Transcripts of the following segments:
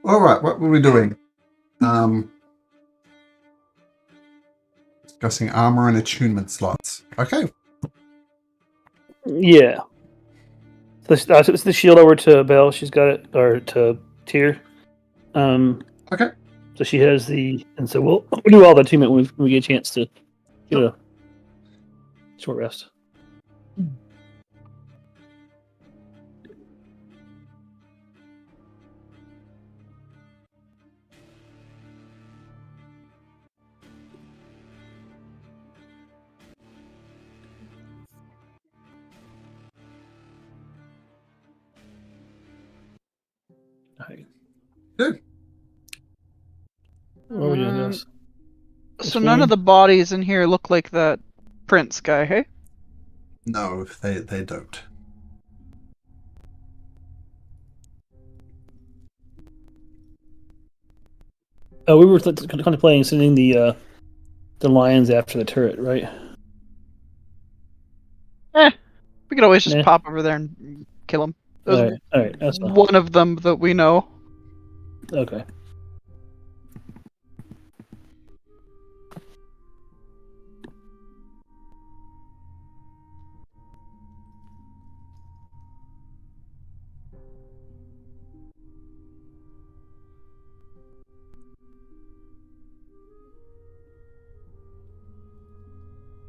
All right, what were we doing? Discussing armor and attunement slots. Okay. Yeah. So it's the shield over to Belle. She's got it, or to Tyr. Okay. So she has and so we'll do all the attunement when we get a chance to get a short rest. Right. Good. What are we doing, guys? So none of the bodies in here look like that prince guy, hey? No, they don't. We were contemplating sending the lions after the turret, right? We could always just pop over there and kill them. All right, that's fine. One of them that we know. Okay.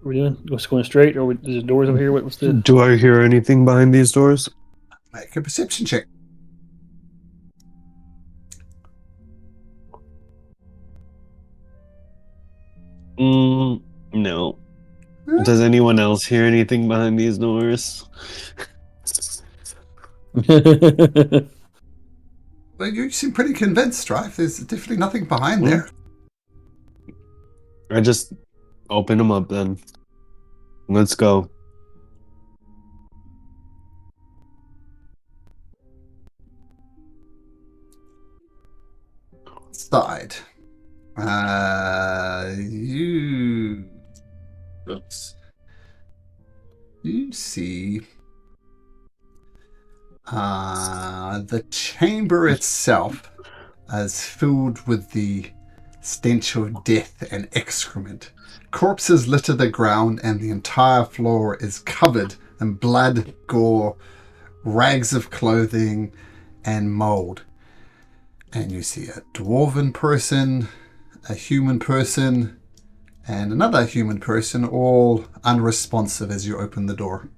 What are we doing? What's going straight, or is there doors over here? What's the? Do I hear anything behind these doors? Make a perception check. No. Does anyone else hear anything behind these doors? Well, you seem pretty convinced, Strife. There's definitely nothing behind there. I just open them up then. Let's go. Side. You see the chamber itself is filled with the stench of death and excrement. Corpses litter the ground and the entire floor is covered in blood, gore, rags of clothing, and mold. And you see a dwarven person, a human person, and another human person, all unresponsive as you open the door.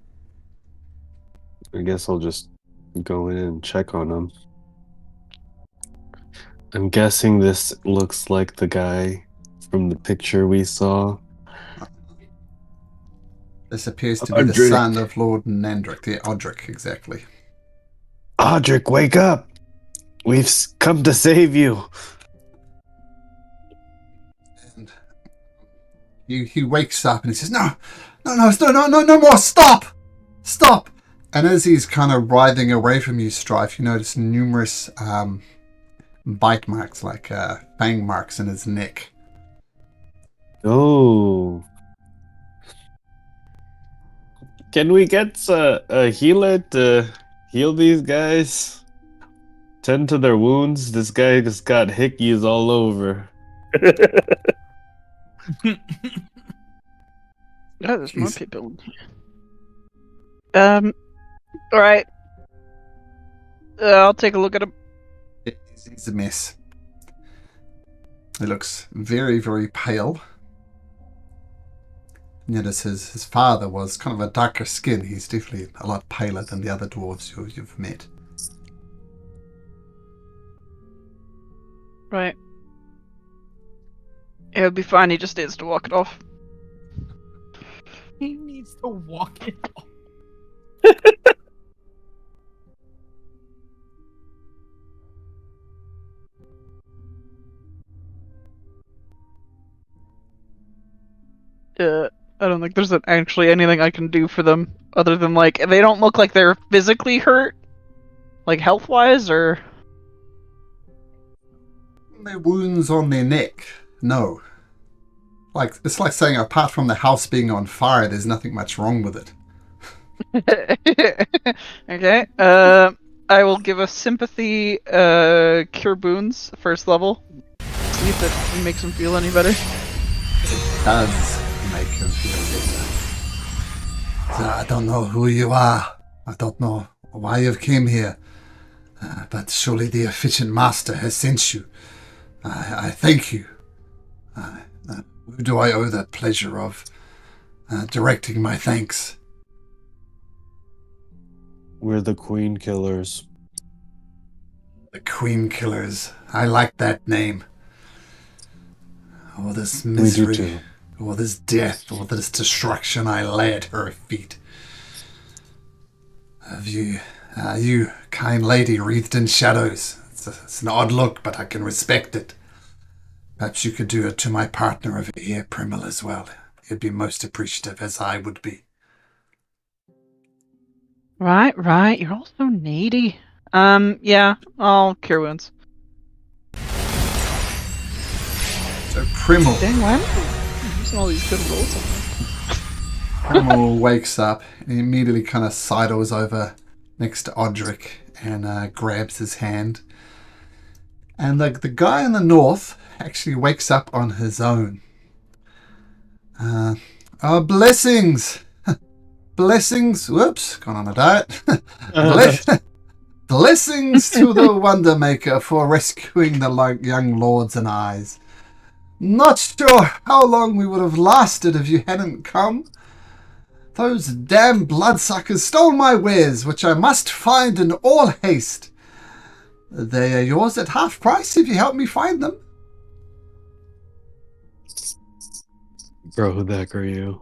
I guess I'll just go in and check on them. I'm guessing this looks like the guy from the picture we saw. This appears to be the son of Lord Nandric. Yeah, Odric, exactly. Odric, wake up! We've come to save you. And he wakes up and he says, No more, stop! And as he's kind of writhing away from you, Strife, you notice numerous bite marks, like fang marks in his neck. Oh. Can we get a healer to heal these guys? Tend to their wounds. This guy just got hickeys all over. Yeah, there's more people. All right. I'll take a look at him. He's a mess. He looks very, very pale. Notice his father was kind of a darker skin. He's definitely a lot paler than the other dwarves you've met. Right. It'll be fine. He just needs to walk it off. He needs to walk it off. I don't think there's actually anything I can do for them other than, like, they don't look like they're physically hurt, like health-wise, or Their wounds on their neck, no. Like, it's like saying apart from the house being on fire, there's nothing much wrong with it. Okay. I will give a sympathy cure wounds first level. See if that makes him feel any better. Does make him feel better. So I don't know who you are. I don't know why you've came here. But surely the efficient master has sent you. I thank you. Who do I owe the pleasure of directing my thanks? We're the Queen Killers. The Queen Killers. I like that name. All this misery, We do too. all this death, all this destruction I lay at her feet. Have you, you kind lady wreathed in shadows. It's an odd look, but I can respect it. Perhaps you could do it to my partner over here, Primal, as well. He'd be most appreciative, as I would be. Right. You're all so needy. Yeah, I'll cure wounds. So Primal, Dang, why am I using all these good rolls on this? Primal wakes up and he immediately kind of sidles over next to Odric and grabs his hand. And the guy in the north actually wakes up on his own. Blessings! Blessings! Whoops, gone on a diet. Blessings to the Wonder Maker for rescuing the young lords and eyes. Not sure how long we would have lasted if you hadn't come. Those damn bloodsuckers stole my wares, which I must find in all haste. They are yours at half price if you help me find them. Bro, who the heck are you?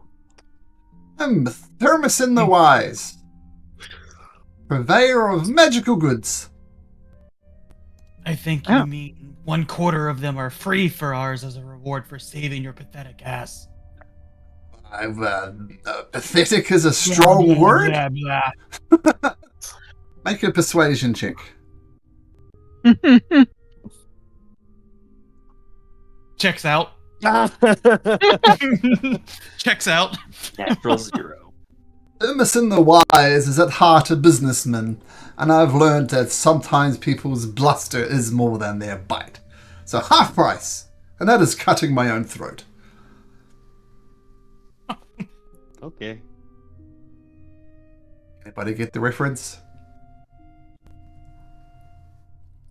I'm Thermosin the Wise, purveyor of magical goods. I think you mean 1/4 of them are free for ours as a reward for saving your pathetic ass. Pathetic is a strong word. Blah, blah. Make a persuasion check. Checks out. Checks out. Natural 0. Thermosin the Wise is at heart a businessman, and I've learned that sometimes people's bluster is more than their bite. So half price, and that is cutting my own throat. Okay. Anybody get the reference?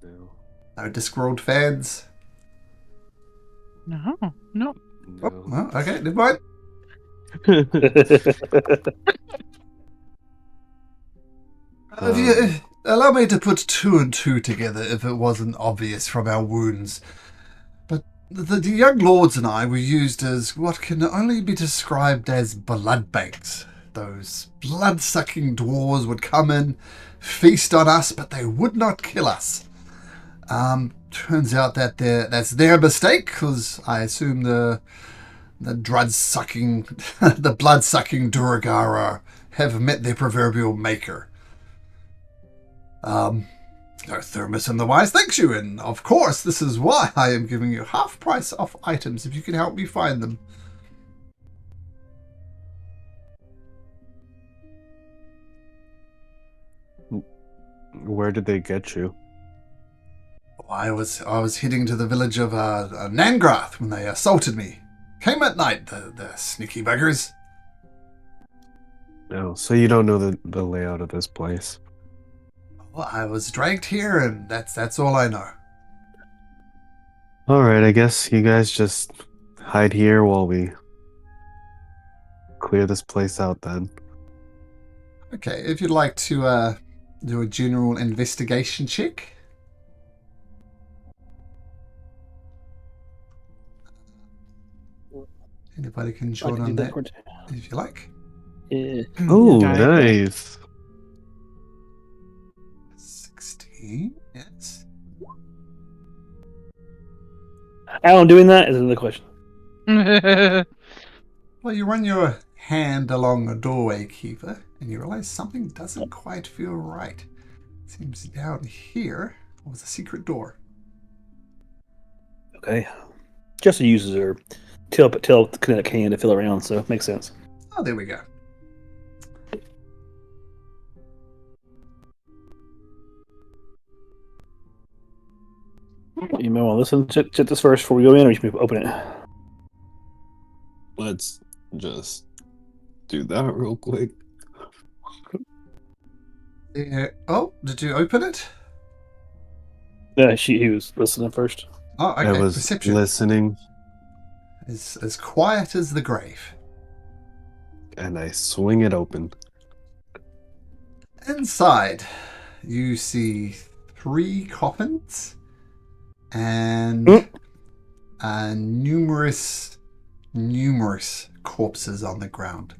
No. No Discworld fans? No. No. Oh, well, okay, never mind. Allow me to put 2 and 2 together if it wasn't obvious from our wounds. But the young lords and I were used as what can only be described as blood banks. Those blood-sucking dwarves would come in, feast on us, but they would not kill us. Turns out that that's their mistake, because I assume the blood-sucking Duragara have met their proverbial maker. Thermosin the Wise thanks you, and of course this is why I am giving you half price off items if you can help me find them. Where did they get you? I was heading to the village of Nangrath when they assaulted me. Came at night, the sneaky buggers. No, so you don't know the layout of this place. Well, I was dragged here, and that's all I know. Alright, I guess you guys just hide here while we clear this place out then. Okay, if you'd like to do a general investigation check. Anybody can join on that if you like. Yeah. Oh, Guy. nice. 16, yes. Alan doing that is another question. Well, you run your hand along a doorway, Kiva, and you realize something doesn't quite feel right. Seems down here was a secret door. Okay. Jesse uses her tail kinetic hand to feel around, so it makes sense. Oh, there we go. You may want to listen. Check this first before we go in, or you can open it. Let's just do that real quick. Yeah. Oh, did you open it? Yeah, he was listening first. Oh, okay. I was Perception listening, is as quiet as the grave. and I swing it open. Inside, you see 3 coffins and numerous corpses on the ground.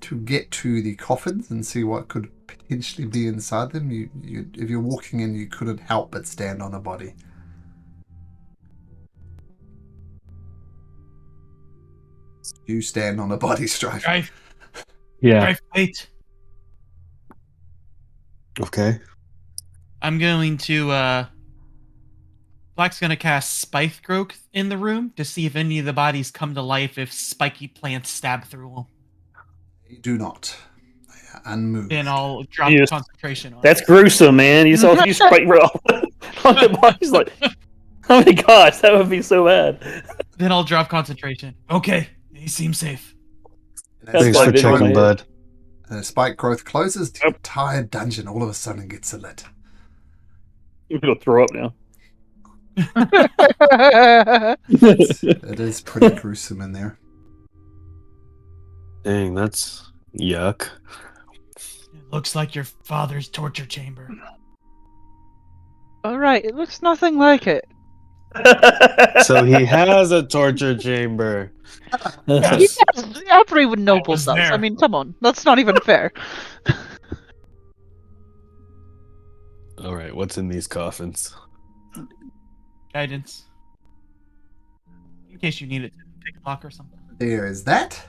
To get to the coffins and see what could potentially be inside them, you if you're walking in, you couldn't help but stand on a body. You stand on a body, Strife. Drive, Yeah. drive, wait. Okay. I'm going to, Black's gonna cast Spike Growth in the room to see if any of the bodies come to life if spiky plants stab through them. You do not. They are unmoved. Then I'll drop Yes. concentration on That's it. gruesome, man. You saw you spike on the body's like, oh my gosh, that would be so bad. Then I'll drop concentration. Okay, he seems safe. That's Thanks why for I didn't checking, want to- bud. The spike growth closes. The Yep. entire dungeon all of a sudden gets lit. You're gonna throw up now. It is pretty gruesome in there. Dang, that's yuck. It looks like your father's torture chamber. Alright, it looks nothing like it. So he has a torture chamber. Yes. Yes, every noble was does. I there. mean, come on. That's not even fair. All right, what's in these coffins? Guidance. In case you need it to pick a lock or something. There is that.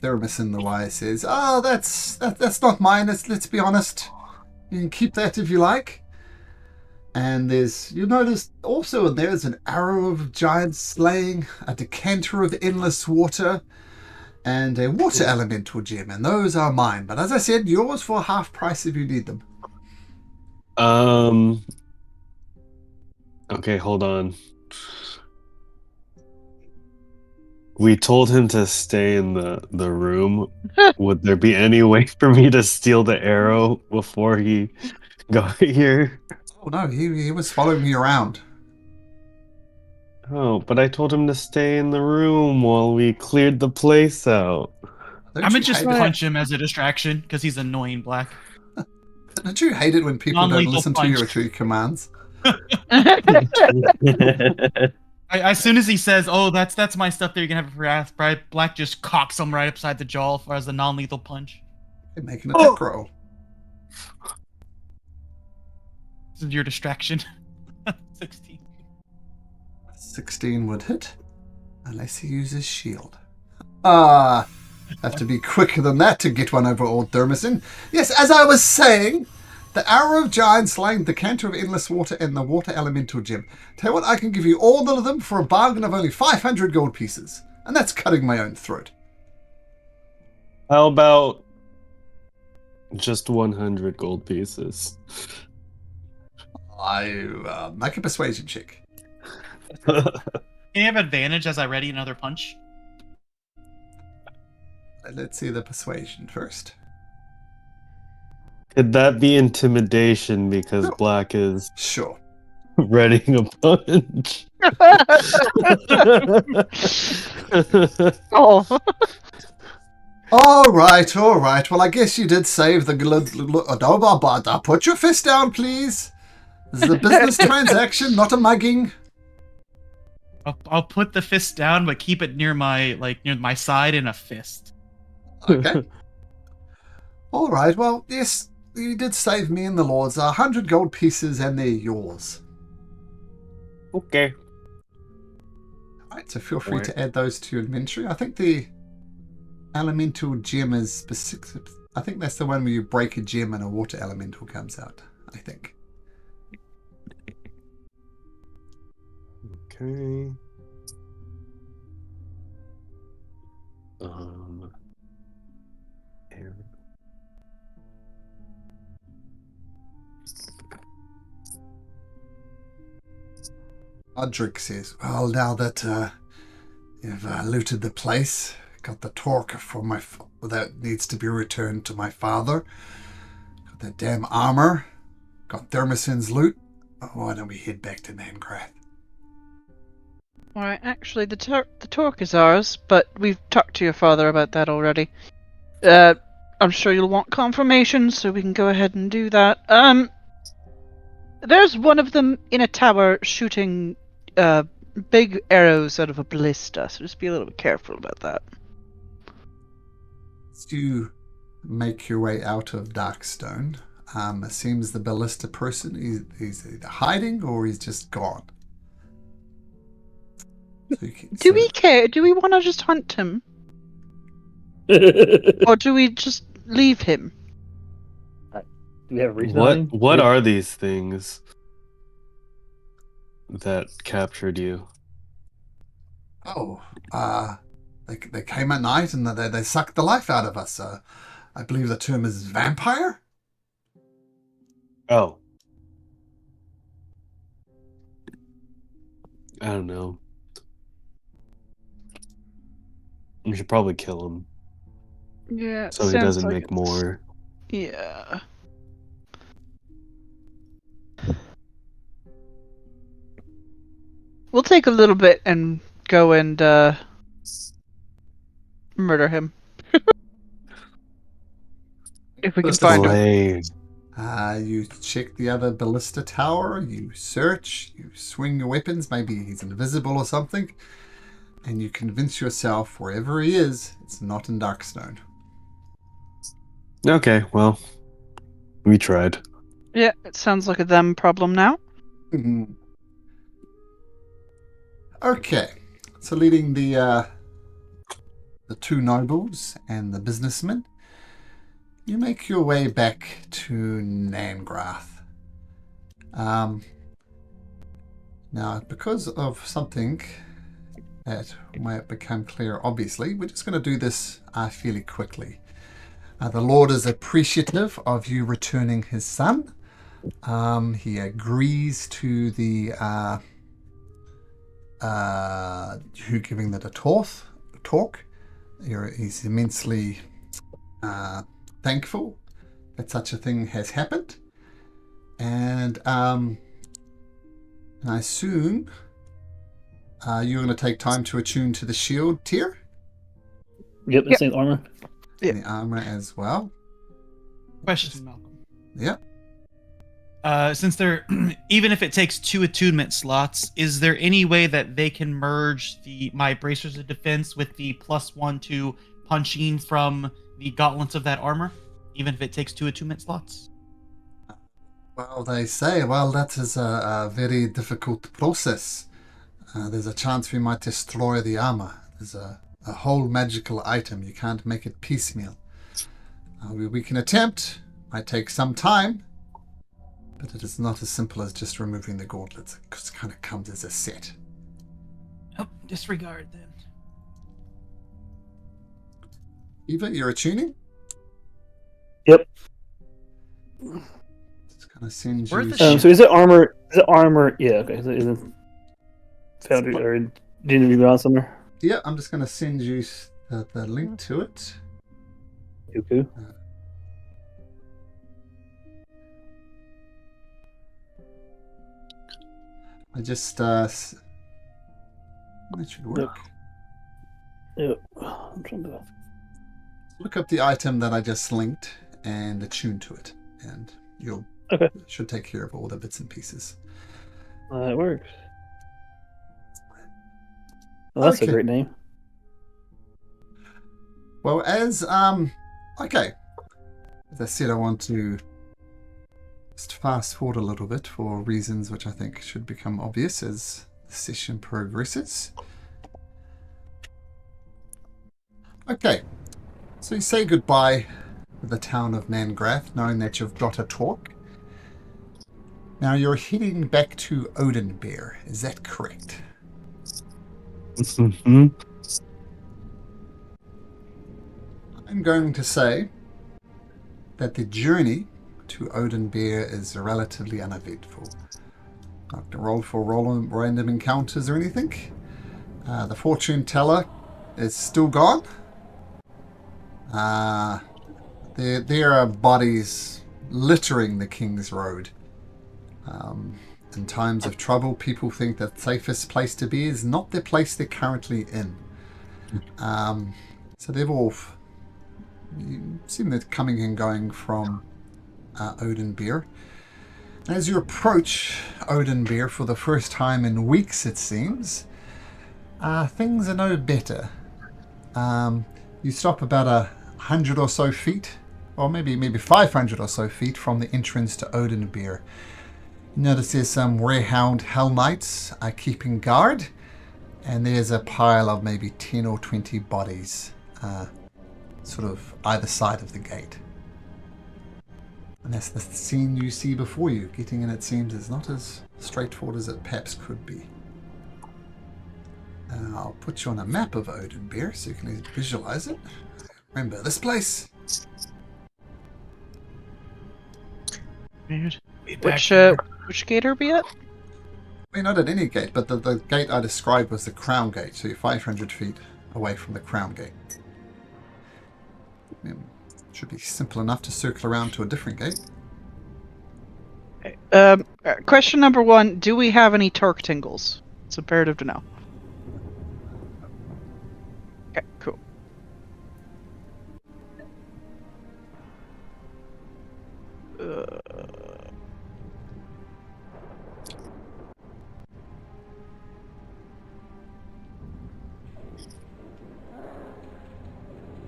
Theramis in the Y says, "Oh, that's not mine. Let's be honest. You can keep that if you like." And you notice also there's an arrow of giant slaying, a decanter of endless water, and a water elemental gem, and those are mine. But as I said, yours for half price if you need them. Okay, hold on. We told him to stay in the room. Would there be any way for me to steal the arrow before he got here? Oh no, he was following me around. Oh, but I told him to stay in the room while we cleared the place out. Don't I'm you gonna just hate it? punch him as a distraction because he's annoying, Black. Don't you hate it when people don't Non-lethal listen punch. to your commands? As soon as he says, "Oh, that's my stuff that you're gonna have for wrath," Black just cocks him right upside the jaw as a non-lethal punch. They make an attack roll. This is your distraction. 16. 16 would hit, unless he uses shield. Have to be quicker than that to get one over old Thermosin. Yes, as I was saying, the arrow of giant slaying, the decanter of endless water, and the water elemental gem. Tell you what, I can give you all of them for a bargain of only 500 gold pieces, and that's cutting my own throat. How about just 100 gold pieces? I make a persuasion check. Can you have advantage as I ready another punch? Let's see the persuasion first. Could that be intimidation because No. Black is Sure. readying a punch? Oh. All right. Well, I guess you did save the Adoba. Put your fist down, please. This is a business transaction, not a mugging. I'll put the fist down, but keep it near my side in a fist. Okay. All right. Well, yes, you did save me and the lords. 100 gold pieces, and they're yours. Okay. All right. So feel free Right. to add those to your inventory. I think the elemental gem is specific. I think that's the one where you break a gem and a water elemental comes out. I think. Okay. Odric says, well, now that you've looted the place, got the torque for that needs to be returned to my father, got that damn armor, got Thermosin's loot, why don't we head back to Nangrath? Alright, actually, the torque is ours, but we've talked to your father about that already. I'm sure you'll want confirmation, so we can go ahead and do that. There's one of them in a tower shooting, big arrows out of a ballista, so just be a little bit careful about that. As you make your way out of Darkstone, it seems the ballista person, he's either hiding or he's just gone. Do we care? Do we want to just hunt him? Or do we just leave him? Do we have a reason? What are these things that captured you? Oh, they came at night and they sucked the life out of us. I believe the term is vampire? Oh. I don't know. We should probably kill him. Yeah. So he doesn't make more. Yeah. We'll take a little bit and go and murder him. If we can find him. You check the other ballista tower, you search, you swing your weapons, maybe he's invisible or something, and you convince yourself wherever he is, it's not in Darkstone. Okay, well, we tried. Yeah, it sounds like a them problem now. Okay, so leading the two nobles and the businessmen, you make your way back to Nangrath. Now, because of something that might become clear, obviously, we're just going to do this fairly quickly. The Lord is appreciative of you returning his son. He agrees to the you giving that a talk. He's immensely thankful that such a thing has happened, and I assume you're going to take time to attune to the shield tier. Yep, the same armor. Yeah. The armor as well. Question, Malcolm. Yeah. Since they're even if it takes 2 attunement slots, is there any way that they can merge my bracers of defense with the +1 to punching from the gauntlets of that armor, even if it takes 2 attunement slots? Well, they say, that is a very difficult process. There's a chance we might destroy the armor. There's a whole magical item. You can't make it piecemeal. We can attempt. Might take some time. But it is not as simple as just removing the gauntlets. It kind of comes as a set. Oh, disregard then. Eva, you're attuning? Yep. Just kind of send Worth you... a shot. So is it armor? Is it armor? Yeah. Okay. So is it found it or didn't you go somewhere? Yeah, I'm just going to send you the link to it. Cuckoo. I just... that should work. Yep. I'm trying to... Look up the item that I just linked and attune to it. And you'll... Okay. Should take care of all the bits and pieces. It works. Well, that's Okay. a great name. Well, as okay, as I said, I want to just fast forward a little bit for reasons which I think should become obvious as the session progresses. Okay, so you say goodbye to the town of Nangrath, knowing that you've got a talk. Now you're heading back to Onadbyr, is that correct? Mm-hmm. I'm going to say that the journey to Onadbyr is relatively uneventful. Not to roll for random encounters or anything. The fortune teller is still gone. There are bodies littering the King's Road. In times of trouble, people think that the safest place to be is not the place they're currently in. So they've all seen that coming and going from Onadbyr. As you approach Onadbyr for the first time in weeks, it seems, things are no better. You stop about 100 or so feet, or maybe 500 or so feet from the entrance to Onadbyr. You notice there's some Warhound Hell Knights keeping guard, and there's a pile of maybe 10 or 20 bodies sort of either side of the gate. And that's the scene you see before you. Getting in, it seems, is not as straightforward as it perhaps could be. I'll put you on a map of Onadbyr so you can visualize it. Remember this place. Weird. Which Which gate are we at? We're not at any gate, but the gate I described was the Crown Gate, so you're 500 feet away from the Crown Gate. Should be simple enough to circle around to a different gate. Question number 1, do we have any torque tingles? It's imperative to know. Okay, cool.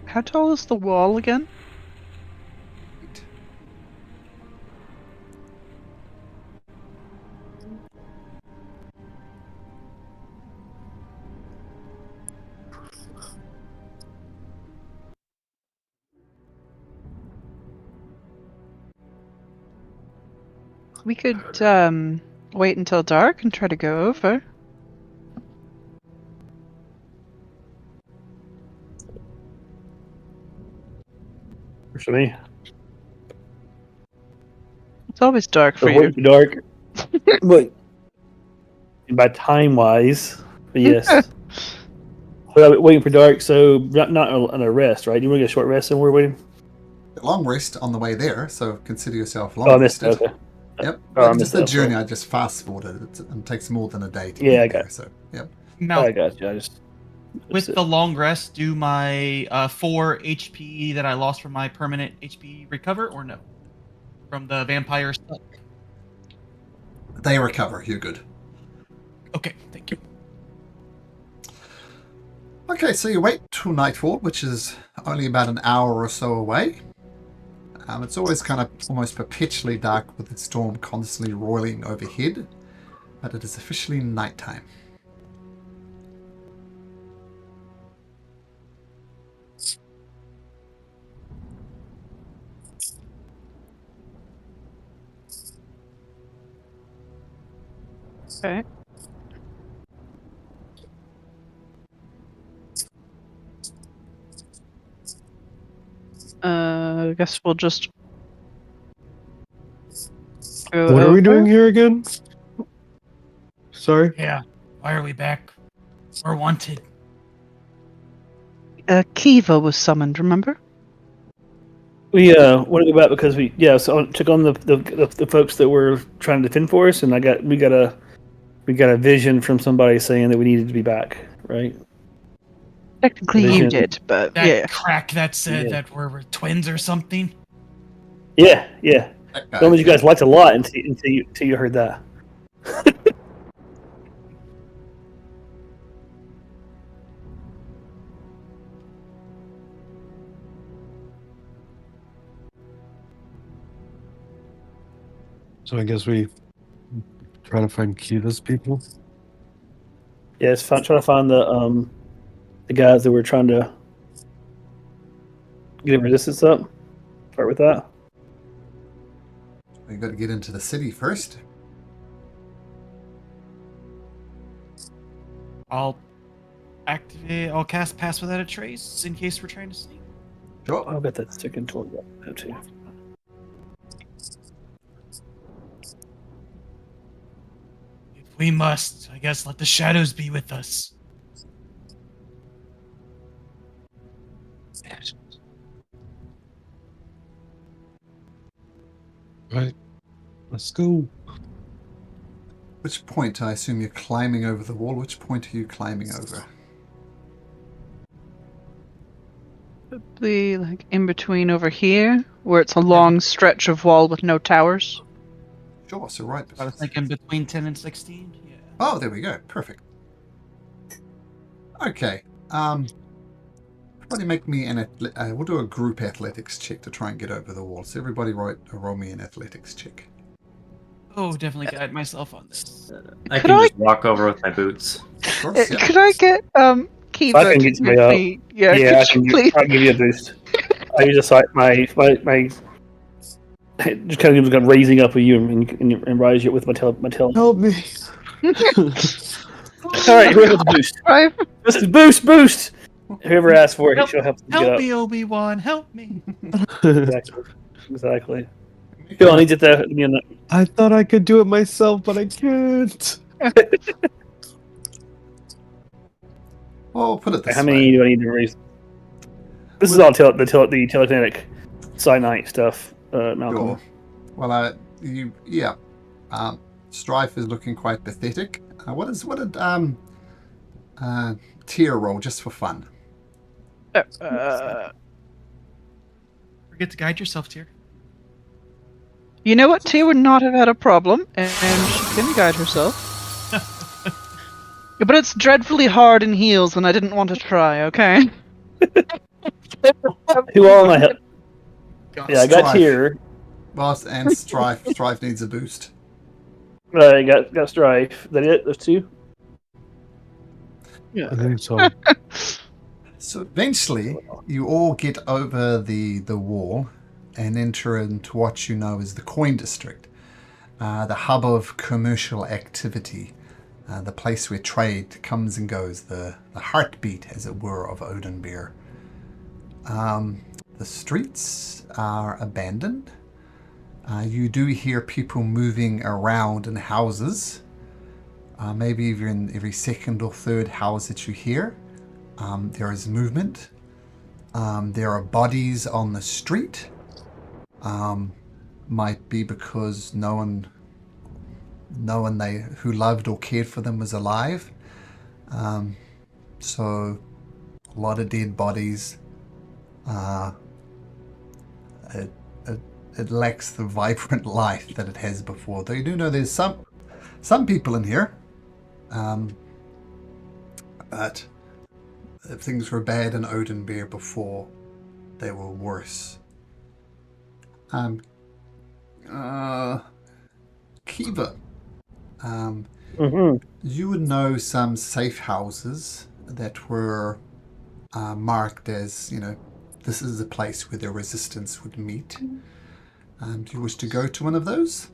How tall is the wall again? We could wait until dark and try to go over. Works for me. It's always dark for So you. wait for dark. But by time wise, but yes. So waiting for dark, so not on a rest, right? You want to get a short rest and we're waiting? Long rest on the way there, so consider yourself long Oh, I missed rested. it. Okay. Yep. Oh, I Just missed the that, journey, sorry. I just fast forwarded it, and takes more than a day to Yeah, get I got there. it. So, yep. Now, I got you. I just with missed it. the long rest, do my 4 HP that I lost from my permanent HP recover or no? From the vampire stuff? They recover. You're good. Okay, thank you. Okay, so you wait till nightfall, which is only about an hour or so away. It's always kind of almost perpetually dark with the storm constantly roiling overhead, but it is officially nighttime. Okay. I guess we'll just go What are we over. doing here again? Sorry. Yeah, why are we back? We're wanted. Kiva was summoned, remember? We want to go back because we took on the folks that were trying to defend for us, and we got a vision from somebody saying that we needed to be back, right? Technically you Vision. did, but That yeah. crack that said Yeah. that we're twins or something. Yeah. That guy, Some of you guys liked a lot until you heard that. So I guess we try to find Kiva's people. Yeah, trying to find the guys that were trying to get resistance up. Start with that. we got to get into the city first. I'll cast Pass Without a Trace in case we're trying to sneak. Sure. I'll bet that's sticking toward that too. We must, I guess, let the shadows be with us. Right. Let's go. Which point? I assume you're climbing over the wall. Which point are you climbing over? Probably like in between over here, where it's a long stretch of wall with no towers. Sure, so right. I was thinking between 10 and 16. Yeah. Oh, there we go. Perfect. Okay. Everybody make me an we'll do a group athletics check to try and get over the wall. So everybody roll me an athletics check. Oh, definitely guide myself on this. I Could can I- just walk over with my boots. Of course, yeah. Could I get Kiva I can to get give somebody up. me? Yeah, Yeah, could you please? I'll give you a boost. I use a site my just kind of raising up of you and rise you with my tail. Help me. All right, whoever the boost. Right. Boost. Whoever asks for it, she'll help them get Help up. me, Obi-Wan, help me. Exactly. Phil, I need you to. I thought I could do it myself, but I can't. Well, put it this How way. many do I need to raise? This is all the telekinetic cyanite stuff, Malcolm. Sure. Well, Strife is looking quite pathetic. What did Tier roll just for fun? Forget to guide yourself, dear. You know what? Tia would not have had a problem, and she can guide herself. But it's dreadfully hard in heels, and I didn't want to try. Okay. Who all am I? Yeah, I got Strife. Tier. Boss and Strife. Strife needs a boost. I got Strife. Is that it? Those two? I think so. So eventually, you all get over the wall and enter into what you know as the Coin District, the hub of commercial activity, the place where trade comes and goes, the heartbeat, as it were, of Onadbyr. The streets are abandoned. You do hear people moving around in houses. Maybe even every second or third house that you hear, there is movement. There are bodies on the street. Might be because no one who loved or cared for them was alive. So a lot of dead bodies. It lacks the vibrant life that it has before. Though you do know there's some people in here. But if things were bad in Onadbyr before, they were worse. Kiva, you would know some safe houses that were marked as, this is a place where the resistance would meet. Do you wish to go to one of those?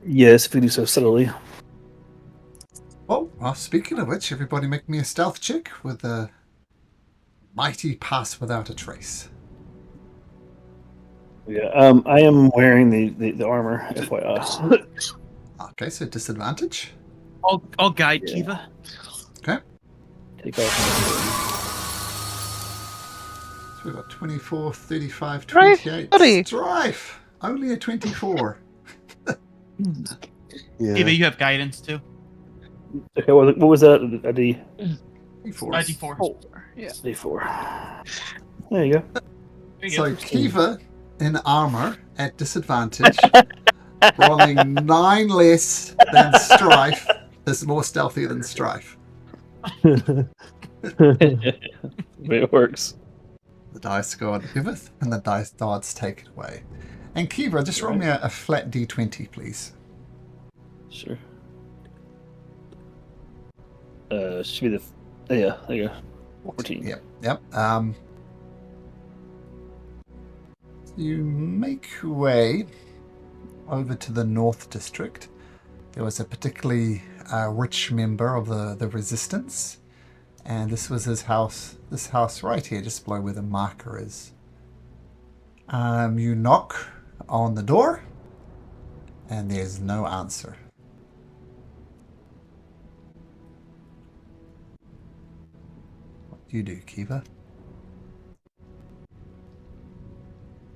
Yes, if we do so subtly. Well, speaking of which, everybody make me a stealth check with a mighty pass without a trace. Yeah, I am wearing the armor, FYI. Okay, so disadvantage. I'll guide Yeah. Kiva. Okay. Take off. So we've got 24, 35, Strife, 28. buddy. Strife! Only a 24. Yeah. Kiva, you have guidance too. Okay, what was that? A D? 24. D4. Yeah. D4. There you go. There you So go. Kiva in armor at disadvantage, rolling 9 less than Strife, is more stealthy than Strife. The way it works. The dice god giveth, and the dice gods take it away. And Kiva, just roll me a flat D20, please. Sure. Should be yeah, there you go. 14. Yep. You make your way over to the North District. There was a particularly rich member of the Resistance, and this was his house. This house right here, just below where the marker is. You knock on the door, and there's no answer. You do, Kiva.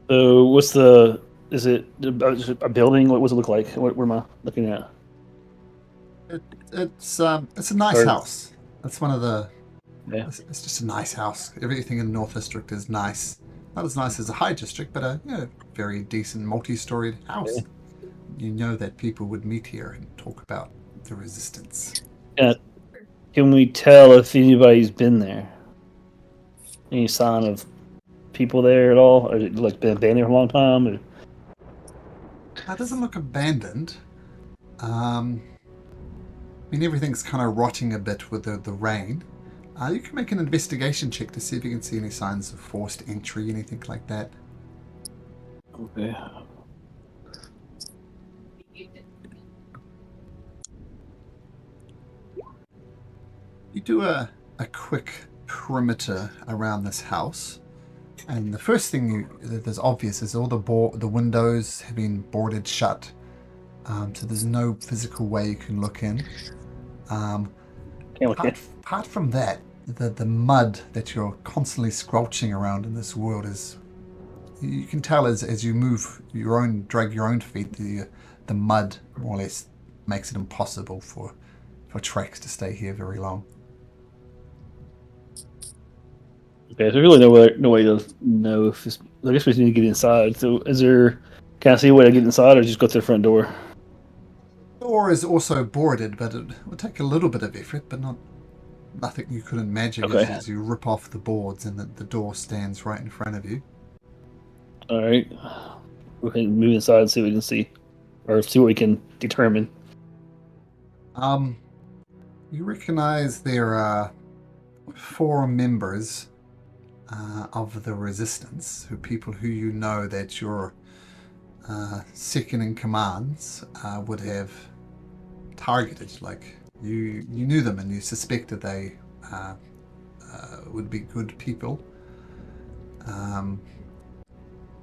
So, what's the? Is it a building? What does it look like? What am I looking at? It's a nice Or- house. That's one of the. Yeah. It's just a nice house. Everything in North District is nice. Not as nice as a High District, but a very decent multi-storied house. Okay. You know that people would meet here and talk about the resistance. Can we tell if anybody's been there? Any sign of people there at all? Or has it like been there for a long time? Or... It doesn't look abandoned. I mean, everything's kind of rotting a bit with the rain. You can make an investigation check to see if you can see any signs of forced entry, anything like that. Okay. You do a quick perimeter around this house, and the first thing that's obvious is all the windows have been boarded shut, so there's no physical way you can look in. Can't look in. Apart from that, the mud that you're constantly squelching around in this world is, you can tell as you drag your own feet, the mud more or less makes it impossible for Trex to stay here very long. Okay, so there's really no way to know if it's. I guess we just need to get inside. So, can I see a way to get inside, or just go through the front door? The door is also boarded, but it would take a little bit of effort, but nothing you couldn't imagine Okay. as you rip off the boards and the door stands right in front of you. All right, we can move inside and see what we can see, or see what we can determine. You recognize there are 4 members of the Resistance, people who you know that your second in commands would have targeted. Like you knew them and you suspected they would be good people.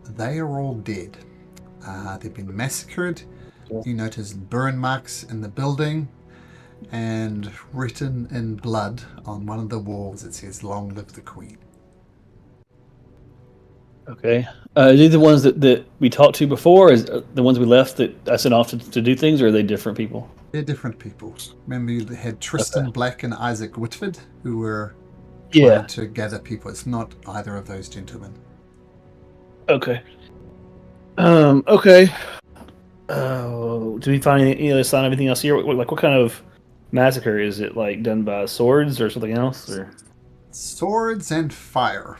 They are all dead. They've been massacred. You notice burn marks in the building, and written in blood on one of the walls it says, "Long live the Queen." Okay. Are these the ones that we talked to before? Is the ones we left that I sent off to do things, or are they different people? They're different people. Remember, you had Tristan Black and Isaac Whitford, who were trying to gather people. It's not either of those gentlemen. Okay. Okay. Do we find any other sign of anything else here? What kind of massacre is it? Like done by swords or something else, or Swords and fire.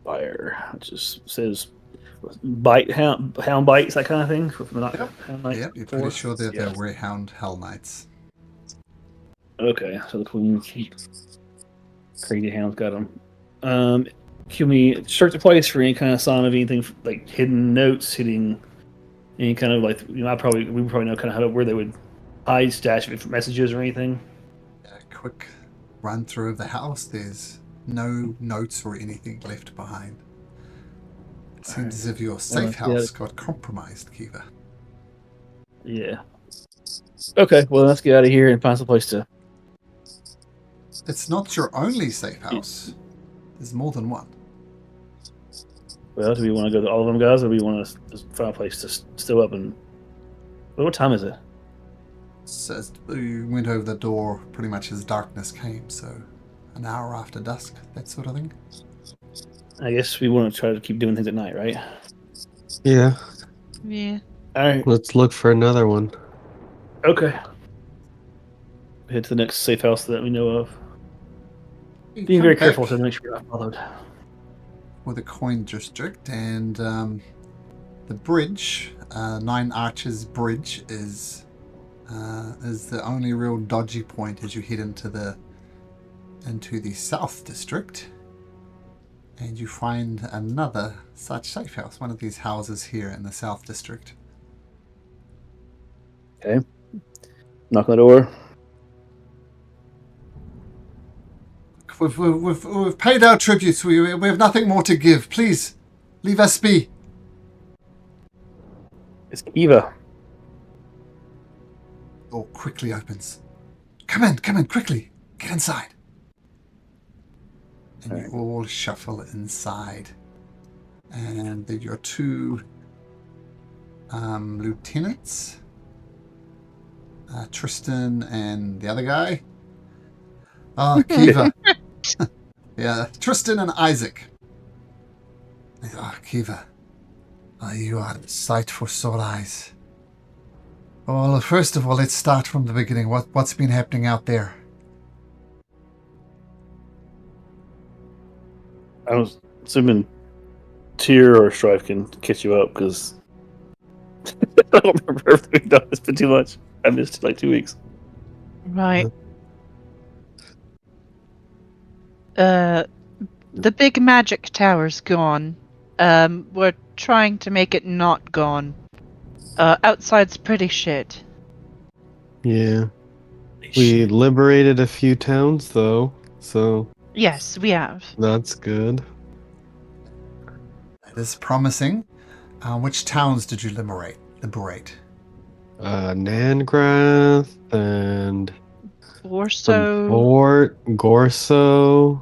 fire? It just says hound bites, that kind of thing. From the Hound Knight Yep, you're pretty Force? sure that Yeah. they're Greyhound Hell Knights. Okay, so the Queen crazy hounds got them. Can we search the place for any kind of sign of anything like hidden notes, hitting any kind of like we probably know kind of where they would hide stash of messages or anything. A quick run through of the house. There's no notes or anything left behind. It seems as if your safe house got compromised, Kiva. Yeah. Okay, well let's get out of here and find some place to. It's not your only safe house. There's more than one. Well, do we want to go to all of them, guys, or do we want to just find a place to stow up and? What time is it? So you went over the door pretty much as darkness came, so an hour after dusk, that sort of thing. I guess we want to try to keep doing things at night, right? Yeah. Yeah. All right. Let's look for another one. Okay. Head to the next safe house that we know of. You Being come very back careful to make sure you're not followed. with the coin district, and the bridge, Nine Arches Bridge, is the only real dodgy point as you head into the South District, and you find another such safe house, one of these houses here in the South District. Okay. Knock on the door. We've paid our tributes. We have nothing more to give. Please, leave us be. It's Kiva. Door quickly opens. Come in, quickly. Get inside. And you all shuffle inside. And then your two lieutenants, Tristan and the other guy. Oh, Kiva. Yeah, Tristan and Isaac. Oh, Kiva. Oh, you are a sight for sore eyes. Well, first of all, let's start from the beginning. What's been happening out there? I was assuming Tyr or Strife can catch you up because I don't remember everything we've done. It's been too much. I missed like 2 weeks. Right. The big magic tower's gone. We're trying to make it not gone. Outside's pretty shit. Yeah. We liberated a few towns, though, so Yes, we have. that's good. That is promising. Which towns did you liberate? Nangrath and Orso. Fort Gorso.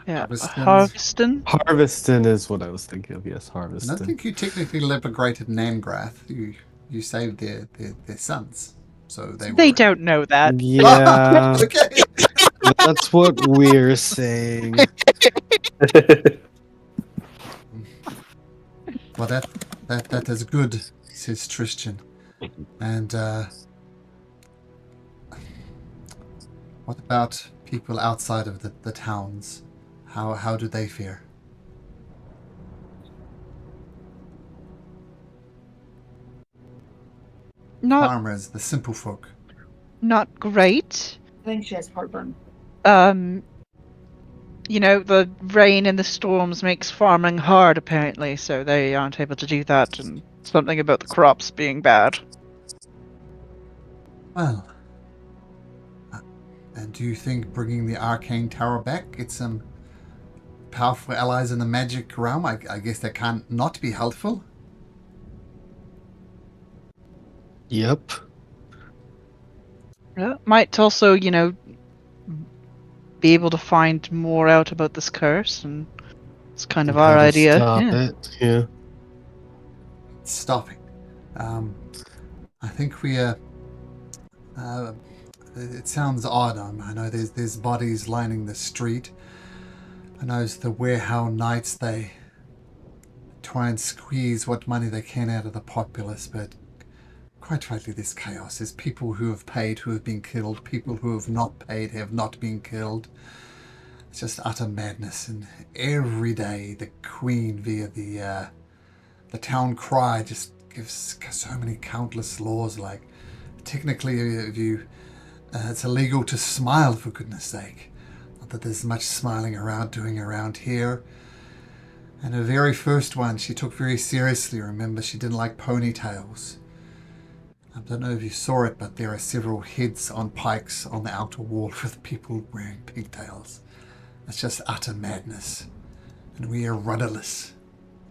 Yeah. Harveston? Harveston. Harveston is what I was thinking of. Yes, I Harveston. don't think you technically liberated Nangrath. You saved their sons. So They don't know that. Yeah, Okay. that's what we're saying. Well, that is good, says Tristan. And what about people outside of the towns? How do they fare? Not Farmers, the simple folk. not great. I think she has heartburn. You know, the rain and the storms makes farming hard apparently, so they aren't able to do that, and something about the crops being bad. Well, and do you think bringing the arcane tower back gets some powerful allies in the magic realm? I guess that can't not be helpful. Yep. Yeah, might also, you know, be able to find more out about this curse, and it's kind of our Gotta idea. Stop Yeah. it. Yeah. Stopping. I think we it sounds odd. I know there's bodies lining the street. I know it's the warehouse knights. They try and squeeze what money they can out of the populace, but quite frankly, there's chaos. There's people who have paid who have been killed. People who have not paid have not been killed. It's just utter madness. And every day, the Queen via the town cry just gives so many countless laws. Like, technically, if you it's illegal to smile, for goodness sake. Not that there's much smiling doing around here. And her very first one, she took very seriously. Remember, she didn't like ponytails. I don't know if you saw it, but there are several heads on pikes on the outer wall with people wearing pigtails. It's just utter madness. And we are rudderless.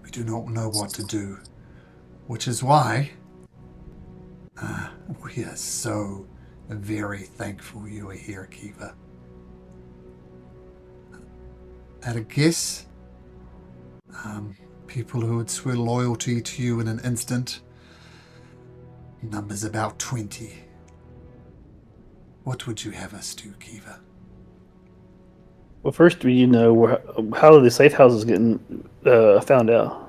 We do not know what to do. Which is why we are so very thankful you are here, Kiva. At a guess, people who would swear loyalty to you in an instant, numbers about 20. What would you have us do, Kiva? Well, first we need to know how are the safe houses getting found out.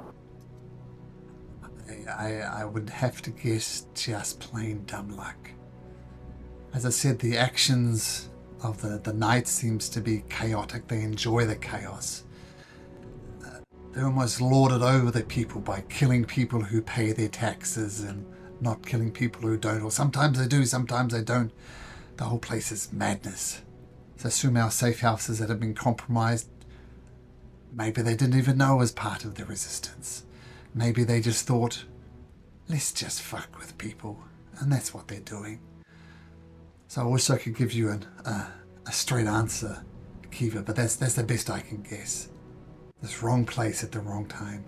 I would have to guess just plain dumb luck. As I said, the actions of the knights seems to be chaotic. They enjoy the chaos. They almost lord it over the people by killing people who pay their taxes and not killing people who don't. Or sometimes they do, sometimes they don't. The whole place is madness. So assume our safe houses that have been compromised, maybe they didn't even know as part of the resistance. Maybe they just thought, let's just fuck with people. And that's what they're doing. So I wish I could give you a straight answer, Kiva, but that's the best I can guess. This wrong place at the wrong time.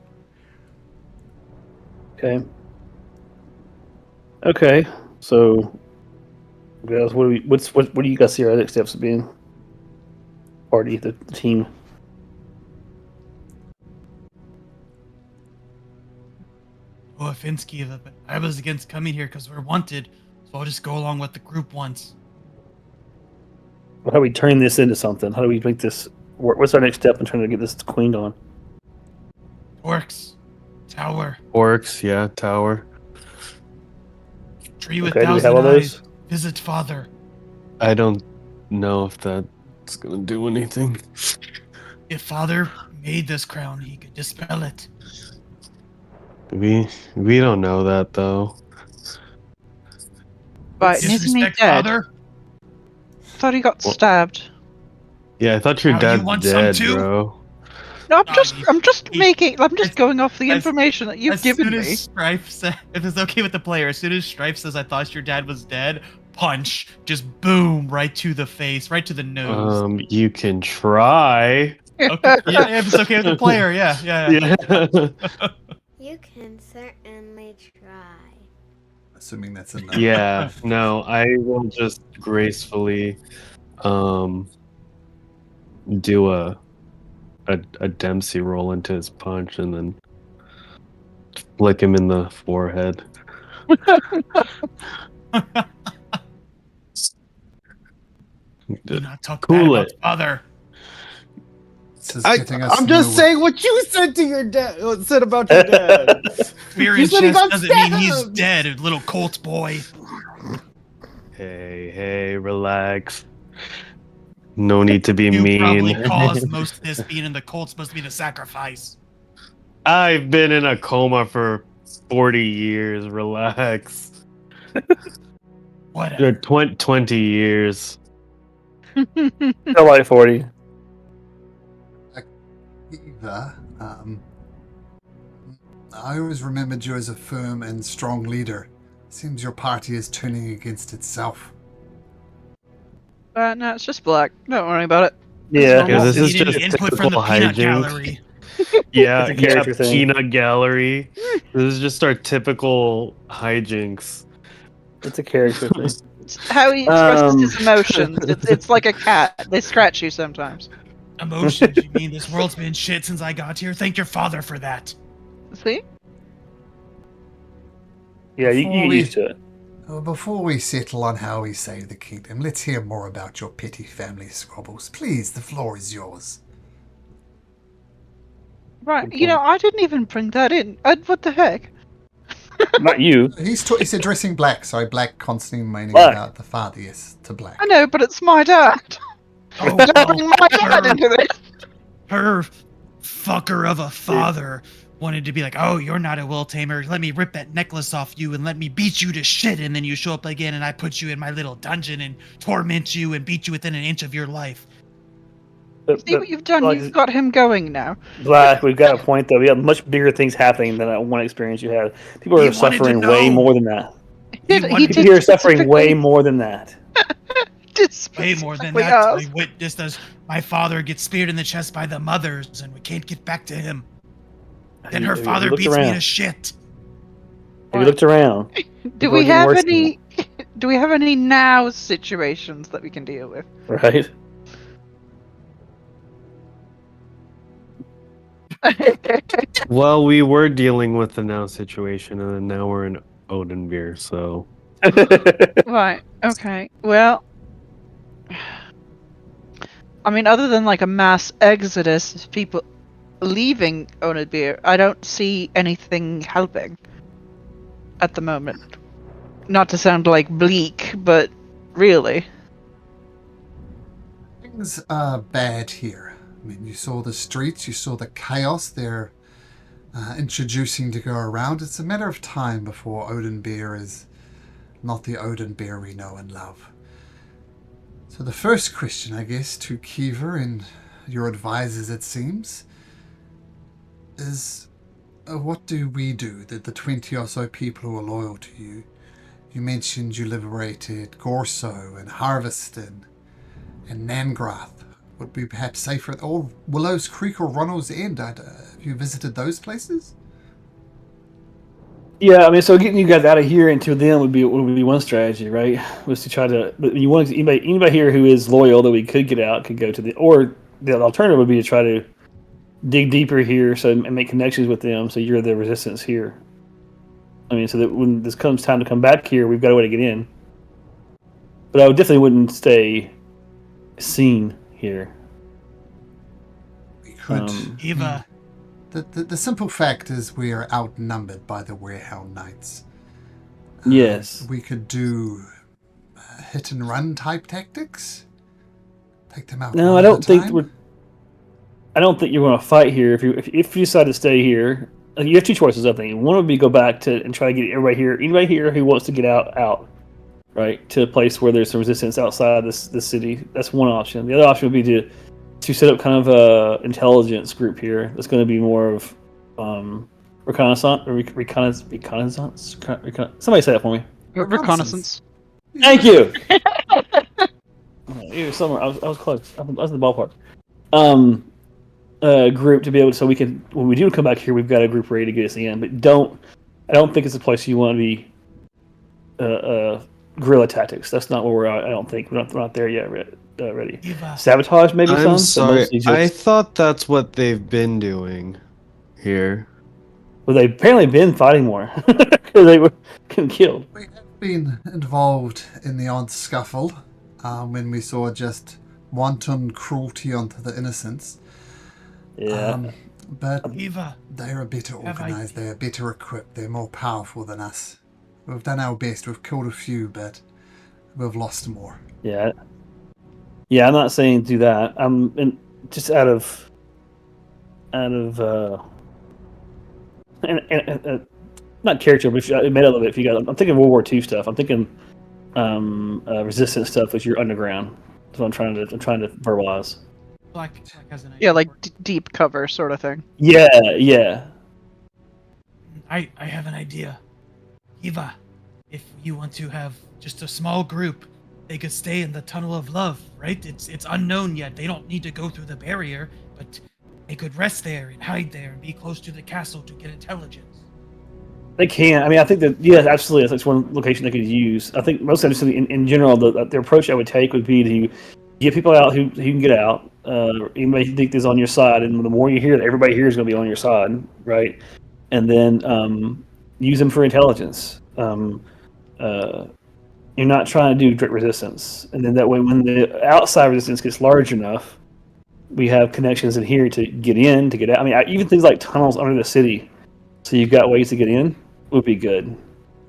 Okay. So, guys, what do you guys see our next steps being? Party, the team. Oathbreaker, but I was against coming here because we're wanted, so I'll just go along with the group wants. How do we turn this into something? How do we make this work? What's our next step in trying to get this queen on? Orcs. Tower. Orcs, yeah, tower. Tree with Okay, do we have thousand all eyes. those? Visit father. I don't know if that's gonna do anything. If father made this crown, he could dispel it. We don't know that though. Right, and isn't he Disrespect dead? father? Thought he got Well- stabbed. Yeah, I thought your Now you dad's want some dead, too? bro. No, you- I'm just as- going off the as- information that you've As given soon me. as Strife said, if it's okay with the player, as soon as Strife says, "I thought your dad was dead," punch, just boom, right to the face, right to the nose. You can try. Okay, yeah, if it's okay with the player, yeah. Yeah. You can certainly try. Assuming that's enough. Yeah. No, I will just gracefully do a Dempsey roll into his punch and then flick him in the forehead. Do not talk Cool bad it. about father. This is getting us I'm just nowhere. saying what you said to your dad. Said about your dad. Fear You and said he chest got doesn't mean he's stabbed. dead, little Colt boy. Hey, relax. No need to be You probably mean. caused most of this. Being in the Colt's supposed to be the sacrifice. I've been in a coma for 40 years. Relax. Whatever. 20 years. Feel like 40. Eva, I always remembered you as a firm and strong leader. Seems your party is turning against itself. No, it's just black. Don't worry about it. Yeah. Yeah, this is Need any just input from the typical peanut hijinks. gallery. Yeah, It's a character thing. peanut gallery. This is just our typical hijinks. It's a character thing. It's how he expresses Um, his emotions. It's like a cat. They scratch you sometimes. Emotions, you mean? This world's been shit since I got here. Thank your father for that. See? Yeah, you Before get we- used to it. Before we settle on how we save the kingdom, let's hear more about your petty family squabbles. Please, the floor is yours. Right. Good You know, point. I didn't even bring that in. What the heck? Not you. He's addressing Black. Sorry, Black constantly meaning Black. about the father. Yes, to Black. I know, but it's my dad. Oh, Don't bring my dad into this. her fucker of a father wanted to be like, "Oh, you're not a will tamer. Let me rip that necklace off you and let me beat you to shit." And then you show up again, and I put you in my little dungeon and torment you and beat you within an inch of your life. See what you've done? like- You've got him going now. Black, we've got a point though. We have much bigger things happening than that one experience you had. People He are wanted to suffering way know. more than that. He wanted- did People here are suffering way specifically- more than that. did Way more than specifically that. I ask. witnessed as my father gets speared in the chest by the mothers, and we can't get back to him. Then her Have you father looked beats me around? to shit. Have you looked around? Do People we are getting have worse than any? Do we have any now situations that we can deal with? Right? Well, we were dealing with the now situation, and then now we're in Onadbyr, so Right. Okay. Well, I mean, other than like a mass exodus of people leaving Onadbyr, I don't see anything helping at the moment. Not to sound like bleak, but really. Things are bad here. I mean, you saw the streets, you saw the chaos they're introducing to go around. It's a matter of time before Onadbyr is not the Onadbyr we know and love. So the first question, I guess, to Kiva and your advisors, it seems, is what do we do, the 20 or so people who are loyal to you? You mentioned you liberated Gorso and Harveston and Nangrath. Would be perhaps safer at all Willows Creek or Ronald's End? Have you visited those places? Yeah, I mean, so getting you guys out of here into them would be one strategy, right? Was to try to. But you want anybody here who is loyal that we could get out could go to or the alternative would be to try to dig deeper here and make connections with them. So you're the resistance here. I mean, so that when this comes time to come back here, we've got a way to get in. But I definitely wouldn't stay seen here. We could. Eva. The simple fact is we are outnumbered by the Warehound Knights. Yes. We could do hit and run type tactics. Take them out. No, one I at don't a think time. I don't think you're going to fight here. If you decide to stay here, you have two choices. I think one would be go back to and try to get anybody here who wants to get out, right, to a place where there's some resistance outside this city. That's one option. The other option would be to set up kind of a intelligence group here. That's going to be more of reconnaissance. Somebody say that for me. Reconnaissance. Thank you. You were somewhere. I was close. I was in the ballpark. Group to be able to, so we can, when we do come back here, we've got a group ready to get us in. But I don't think it's a place you want to be. Guerrilla tactics. That's not where we're at. I don't think we're not there yet. Ready. Eva. Sabotage, maybe. I'm some, but sorry. mostly just- I thought that's what they've been doing here. Well, they've apparently been fighting more because they were getting killed. We have been involved in the odd scuffle when we saw just wanton cruelty onto the innocents. Yeah. But Eva. they're a better Have I- organized, they're better equipped, they're more powerful than us. We've done our best, we've killed a few, but we've lost more. Yeah. I'm not saying do that. I'm just out of not character, but I made up of it. If you got, I'm thinking World War II stuff. I'm thinking resistance stuff, which you're underground. That's what I'm trying to verbalize. Black has an idea. Yeah, like deep cover sort of thing. Yeah. I have an idea. Eva, if you want to have just a small group, they could stay in the Tunnel of Love, right? It's unknown yet. They don't need to go through the barrier, but they could rest there and hide there and be close to the castle to get intelligence. They can. I mean, I think that, yeah, absolutely. That's one location they could use. I think most of in general, the approach I would take would be to get people out who can get out. Anybody who think is on your side, and the more you hear that, everybody here is going to be on your side, right? And then use them for intelligence. You're not trying to do direct resistance, and then that way, when the outside resistance gets large enough, we have connections in here to get in, to get out. I mean, even things like tunnels under the city, so you've got ways to get in, would be good.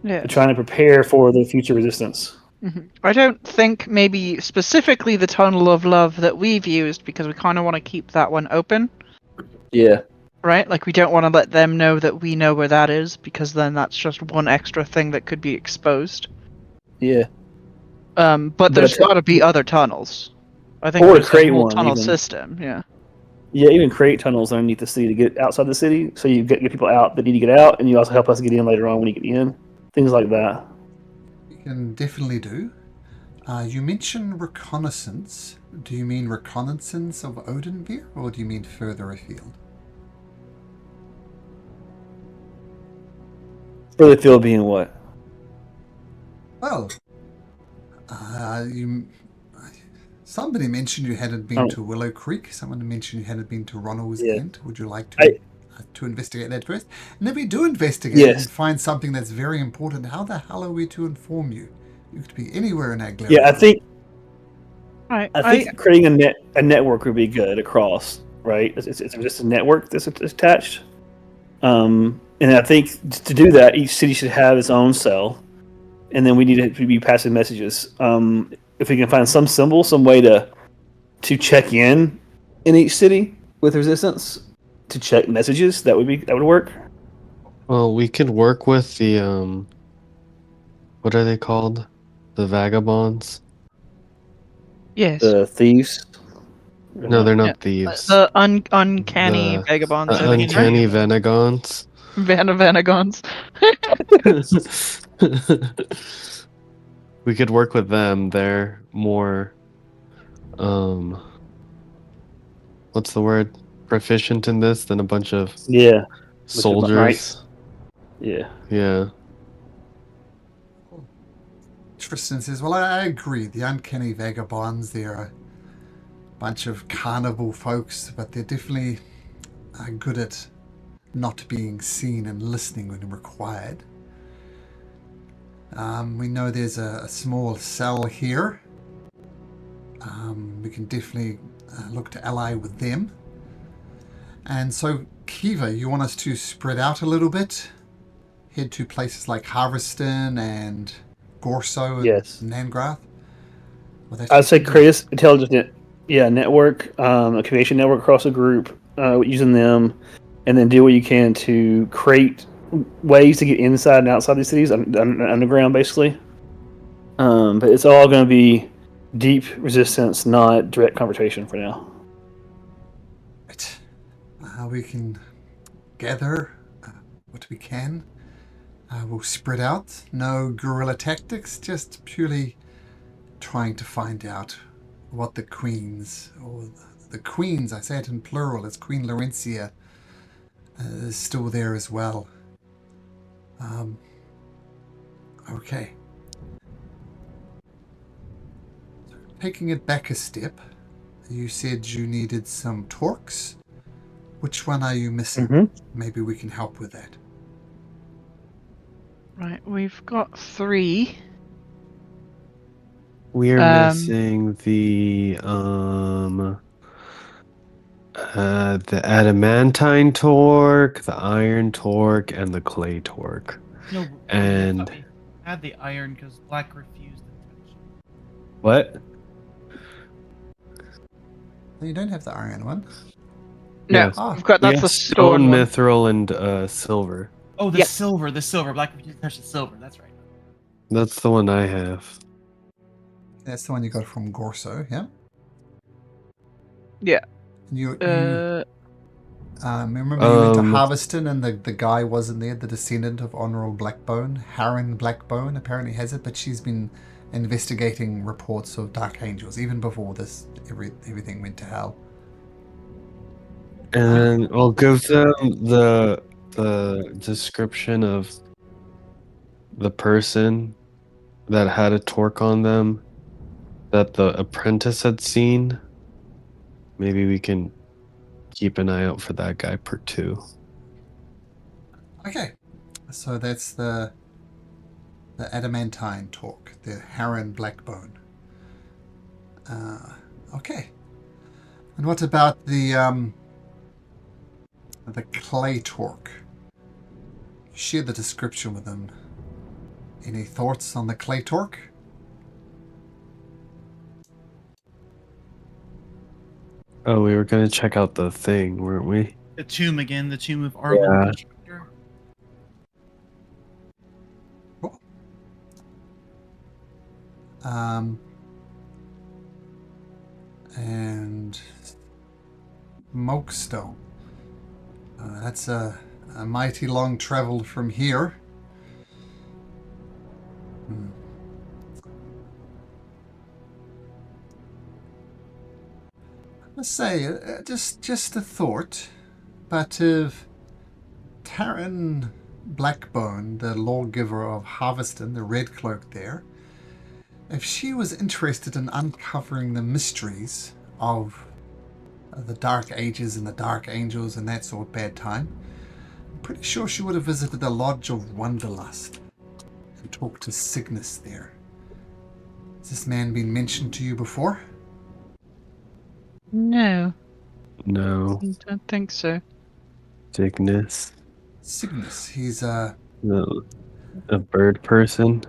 Yeah. Trying to prepare for the future resistance. I don't think maybe specifically the Tunnel of Love that we've used, because we kind of want to keep that one open, Yeah. right? Like, we don't want to let them know that we know where that is, because then that's just one extra thing that could be exposed. Yeah. But there's But- got to be other tunnels. I think Or there's create a whole one, tunnel even. system. Yeah. Yeah, even create tunnels underneath the city to get outside the city, so you get people out that need to get out, and you also help us get in later on when you get in. Things like that. We can definitely do. You mentioned reconnaissance. Do you mean reconnaissance of Onadbyr, or do you mean further afield? For the field being what? Well, somebody mentioned you hadn't been to Willow Creek. Someone mentioned you hadn't been to Ronald's Yeah. End. Would you like to investigate that first? And if we do investigate Yes. and find something that's very important, how the hell are we to inform you? You could be anywhere in that Yeah, I think Right. I think creating a network would be good across, right? It's just a network that's attached. And I think to do that, each city should have its own cell, and then we need to be passing messages. If we can find some symbol, some way to check in each city with resistance to check messages, that would work. Well, we could work with the what are they called? The vagabonds? Yes. The thieves. No, they're not Yeah. thieves. The uncanny The- vagabonds. The uncanny venagons. Vanagons. We could work with them. They're more what's the word? Proficient in this than a bunch of Yeah. soldiers. knights. Yeah. Yeah. Tristan says, well, I agree. The uncanny vagabonds, they're a bunch of carnival folks, but they're definitely good at not being seen and listening when required. We know there's a small cell here. We can definitely look to ally with them. And so, Kiva, you want us to spread out a little bit? Head to places like Harveston and Gorso and Yes. Nangrath? I'd say create an intelligence network, a communication network across the group, using them, and then do what you can to create ways to get inside and outside these cities, underground, basically. But it's all going to be deep resistance, not direct confrontation for now. Right. We can gather what we can. We'll spread out. No guerrilla tactics, just purely trying to find out what the queens, or the queens, I say it in plural, it's Queen Laurentia, is still there as well. Okay. So, taking it back a step, you said you needed some torques. Which one are you missing? Mm-hmm. Maybe we can help with that. Right, we've got 3. We're missing the adamantine torque, the iron torque, and the clay torque. No, And- I thought we had the iron because Black refused the touch. What? You don't have the iron one. No, Yes. Ah, we've got We that's have the stored stone, one. mithril, and silver. Oh, the Yep. silver. Black refused to touch the silver. That's right. That's the one I have. That's the one you got from Gorso, yeah? Yeah. You remember you went to Harveston and the guy wasn't there, the descendant of Honorable Blackbone, Harren Blackbone apparently has it, but she's been investigating reports of Dark Angels even before this everything went to hell. And I'll give them the description of the person that had a torque on them that the apprentice had seen. Maybe we can keep an eye out for that guy per 2. Okay, so that's the adamantine torque, the Harren Blackbone. Okay, and what about the clay torque? Share the description with them. Any thoughts on the clay torque? Oh, we were gonna check out the thing, weren't we? The tomb again. The tomb of Arlen Yeah. the Constructor. And Mokestone. That's a mighty long travel from here. I must say, just a thought, but if Taryn Blackbone, the lawgiver of Harveston, the Red Cloak there, if she was interested in uncovering the mysteries of the Dark Ages and the Dark Angels and that sort of bad time, I'm pretty sure she would have visited the Lodge of Wonderlust and talked to Cygnus there. Has this man been mentioned to you before? No, No. I don't think so. Cygnus. Cygnus, he's No. A bird person.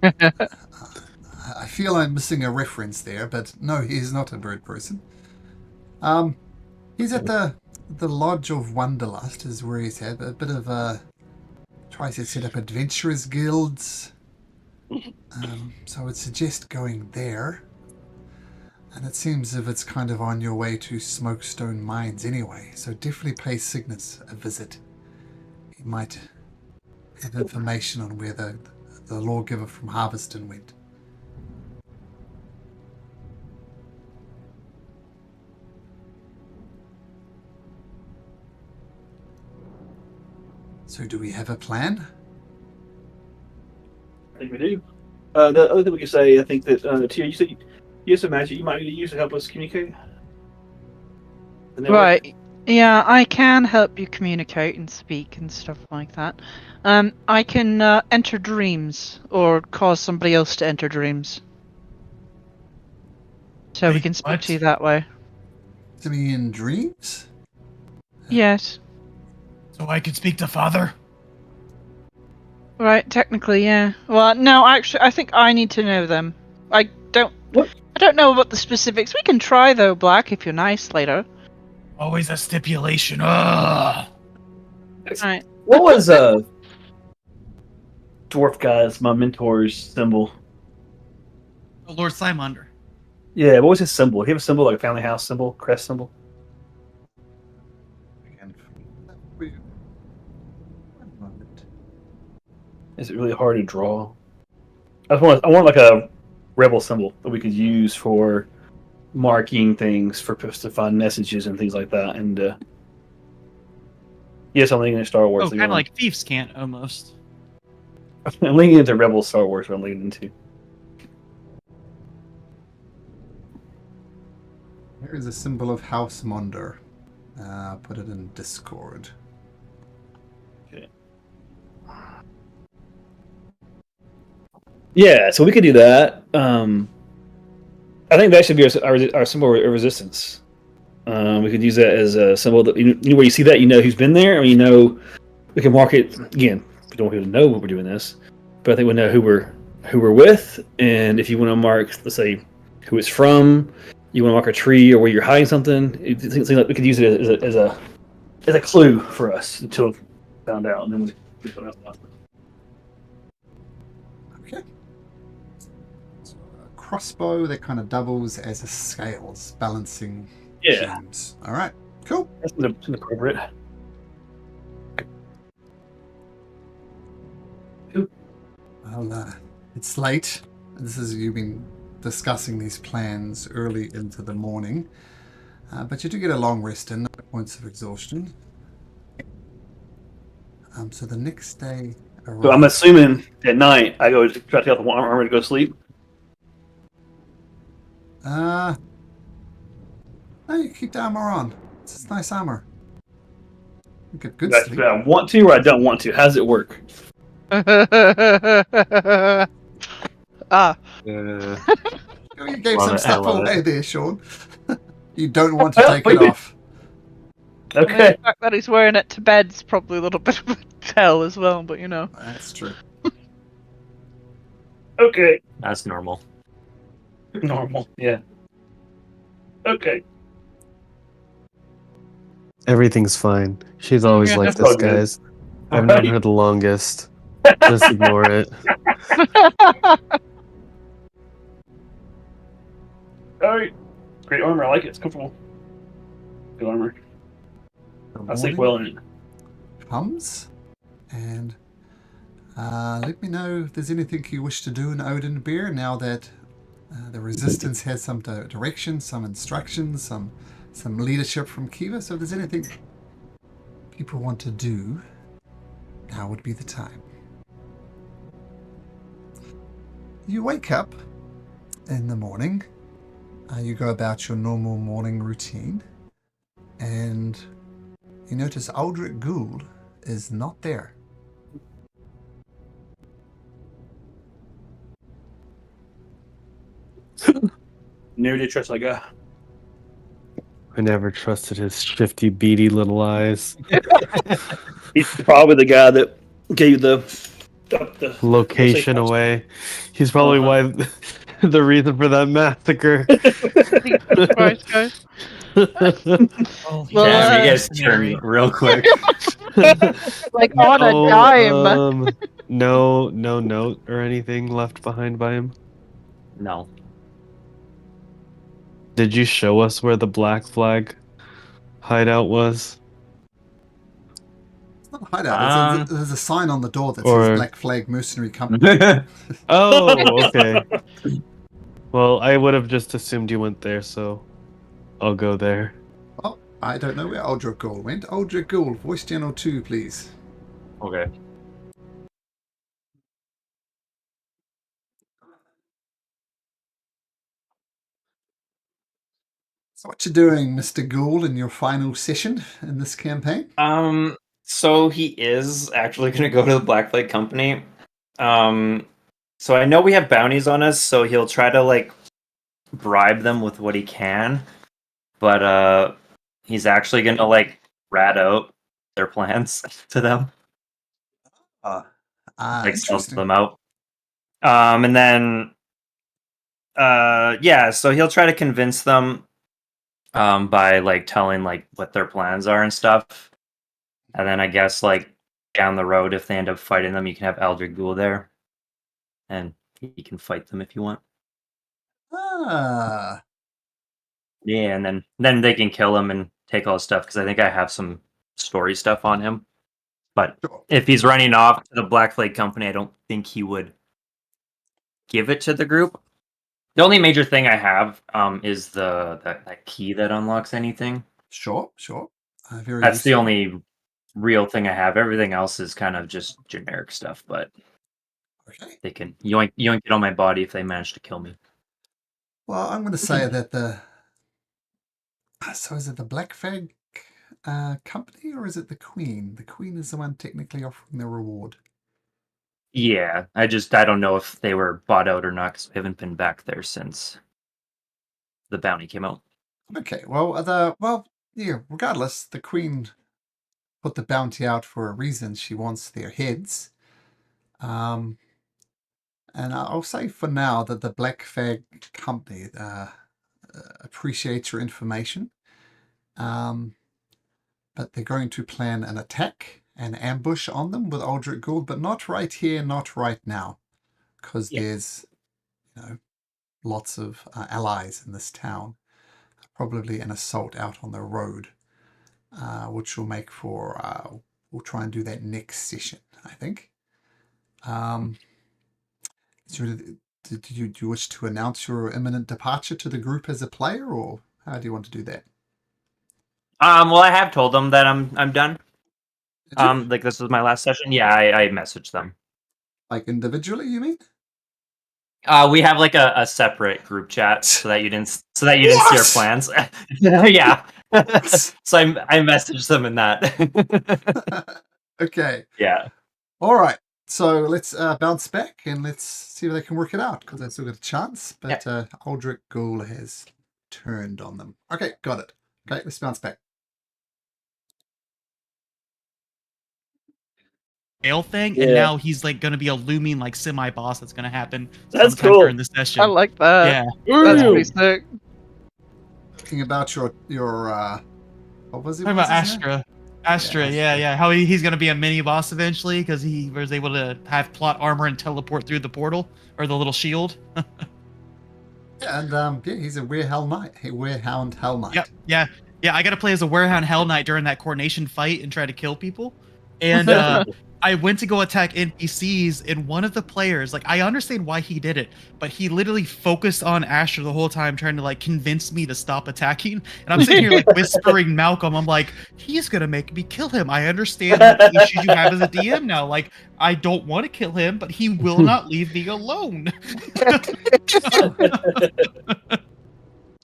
I feel I'm missing a reference there, but no, he's not a bird person. He's at the Lodge of Wonderlust is where he's had a bit of tries to set up adventurers guilds. So I would suggest going there. And it seems as if it's kind of on your way to Smokestone Mines anyway, so definitely pay Cygnus a visit. He might have information on where the lawgiver from Harveston went. So do we have a plan? I think we do. The other thing we could say, I think that Tia, you said you have some magic you might need to use to help us communicate. The network? Right. Yeah, I can help you communicate and speak and stuff like that. I can enter dreams or cause somebody else to enter dreams. So we Wait, can speak what? to you that way. To me in dreams? Yes. So I could speak to Father? Right, technically, yeah. Well, no, actually, I think I need to know them. I don't. What? I don't know about the specifics. We can try though, Black, if you're nice later. Always a stipulation. Ugh. Right. What was dwarf guy's my mentor's symbol? Oh, Lord Simonder. Yeah, what was his symbol? He have a symbol like a family house symbol, crest symbol. One moment. Is it really hard to draw? I want like a rebel symbol that we could use for marking things for us to find messages and things like that. And yes, I'm leaning into Star Wars. Oh, kind of like Thieves' Cant almost. I'm leaning into Rebel Star Wars. What I'm leaning into. Here is a symbol of House Monder. Put it in Discord. Okay. Yeah, so we could do that. I think that should be our symbol of resistance. We could use that as a symbol that where you see that you know who's been there, or you know we can mark it again. We don't want people to know what we're doing this, but I think we know who we're with, and if you want to mark, let's say, who it's from, you want to mark a tree or where you're hiding something. It seems like we could use it as a clue for us until we found out, and then we put it out. Okay. So a crossbow that kind of doubles as a scales, balancing Yeah, beams. All right. Cool. that's inappropriate. Well, it's late. This is you've been discussing these plans early into the morning, but you do get a long rest in, no points of exhaustion. So the next day arrives. So I'm assuming at night I go try to take off the armor to go to sleep. No, you keep the armor on. It's nice armor. You get good sleep. Do I want to or I don't want to? How does it work? Ah, Uh, Oh, you gave Love some it, I stuff love away it. there, Sean. You don't want to take wait, it wait. off. Okay. The fact that he's wearing it to bed's probably a little bit of a tell as well, but you know. That's true. Okay. That's normal. Normal. Yeah. Okay. everything's fine. She's always Yeah. like That's all this, good. guys. I've known Alright. her the longest. Just ignore it. All right. Great armor. I like it. It's comfortable. Good armor. The I sleep morning well in it. comes, and let me know if there's anything you wish to do in Onadbyr now that the Resistance has some direction, some instructions, some leadership from Kiva. So if there's anything people want to do, now would be the time. You wake up in the morning. You go about your normal morning routine, and you notice Aldrich Gould is not there. Never did trust that guy. I never trusted his shifty, beady little eyes. He's probably the guy that gave the Location away. He's probably why the reason for that massacre. Christ, guys. Oh, Well, Yeah, he gets mercenary. turned real quick. Like on a dime. No note or anything left behind by him. No. Did you show us where the Black Flag hideout was? It's not a hideout. There's a sign on the door that says Or- Black Flag Mercenary Company. Oh, okay. Well, I would have just assumed you went there, so I'll go there. Oh, I don't know where Aldrich Gould went. Aldrich Gould, voice channel 2, please. Okay. So what you doing, Mr. Gould, in your final session in this campaign? So he is actually going to go to the Black Flag Company. So I know we have bounties on us, so he'll try to like bribe them with what he can, but he's actually going to like rat out their plans to them, like sell Interesting. them out. And then yeah, so he'll try to convince them by like telling like what their plans are and stuff. And then I guess like down the road, if they end up fighting them, you can have Eldred Ghoul there, and he can fight them if you want. Ah, Yeah, and then they can kill him and take all his stuff, because I think I have some story stuff on him. But sure. if he's running off to the Black Flag Company, I don't think he would give it to the group. The only major thing I have is that key that unlocks anything. Sure. Very That's the useful. only real thing I have. Everything else is kind of just generic stuff, but Okay. they can yoink it on my body if they manage to kill me. Well, I'm going to say that so is it the Black Flag company or is it the Queen? The Queen is the one technically offering the reward. Yeah, I don't know if they were bought out or not, because we haven't been back there since the bounty came out. Okay. Well, yeah. Regardless, the Queen put the bounty out for a reason. She wants their heads. And I'll say for now that the Black Flag company appreciates your information. But they're going to plan an attack, an ambush on them with Aldrich Gould, but not right here, not right now, because there's, lots of allies in this town. Probably an assault out on the road, which will make for. We'll try and do that next session, I think. Do you wish to announce your imminent departure to the group as a player, or how do you want to do that? Well, I have told them that I'm done. Did you? Like this was my last session. Yeah, I messaged them. Like individually, you mean? We have like a separate group chat so that you didn't see our plans. Yeah. So I messaged them in that. Okay. Yeah. All right. So let's bounce back and let's see if they can work it out, because they've still got a chance. But Aldrich Ghoul has turned on them. Okay, got it. Okay, let's bounce back. Thing, Yeah. and now he's like going to be a looming like semi-boss that's going to happen That's sometime cool. during the session. I like that. Yeah. That's Ooh. pretty sick. Talking about your what was it? Talking about Astra. Astra. Yeah. How he's going to be a mini boss eventually because he was able to have plot armor and teleport through the portal or the little shield. And he's a Werehound Hell Knight. Yeah. I got to play as a Werehound Hell Knight during that coordination fight and try to kill people. And I went to go attack NPCs, and one of the players, like, I understand why he did it, but he literally focused on Asher the whole time, trying to like convince me to stop attacking. And I'm sitting here like whispering Malcolm, I'm like, he's gonna make me kill him. I understand the issues you have as a DM now. Like, I don't want to kill him, but he will not leave me alone. I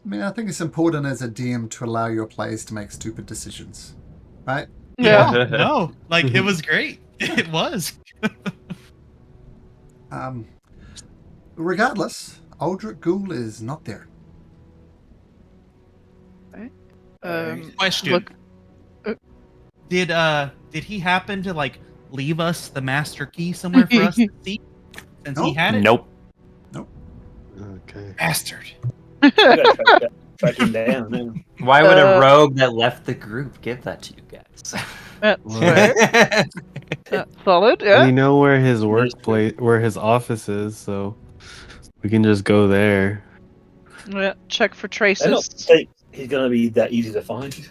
mean, I think it's important as a DM to allow your players to make stupid decisions, right? Yeah. No, like it was great. It was. Regardless, Aldrich Ghoul is not there. Question. Look, Did he happen to like leave us the master key somewhere for us to see? Since he Nope. had it? Nope. Okay. Bastard. I gotta track him down. Man. Why would a rogue that left the group give that to you guys? that's fair. That's solid, We yeah. know where his workplace, where his office is, so we can just go there. Yeah. Check for I don't traces. think he's gonna be that easy to find.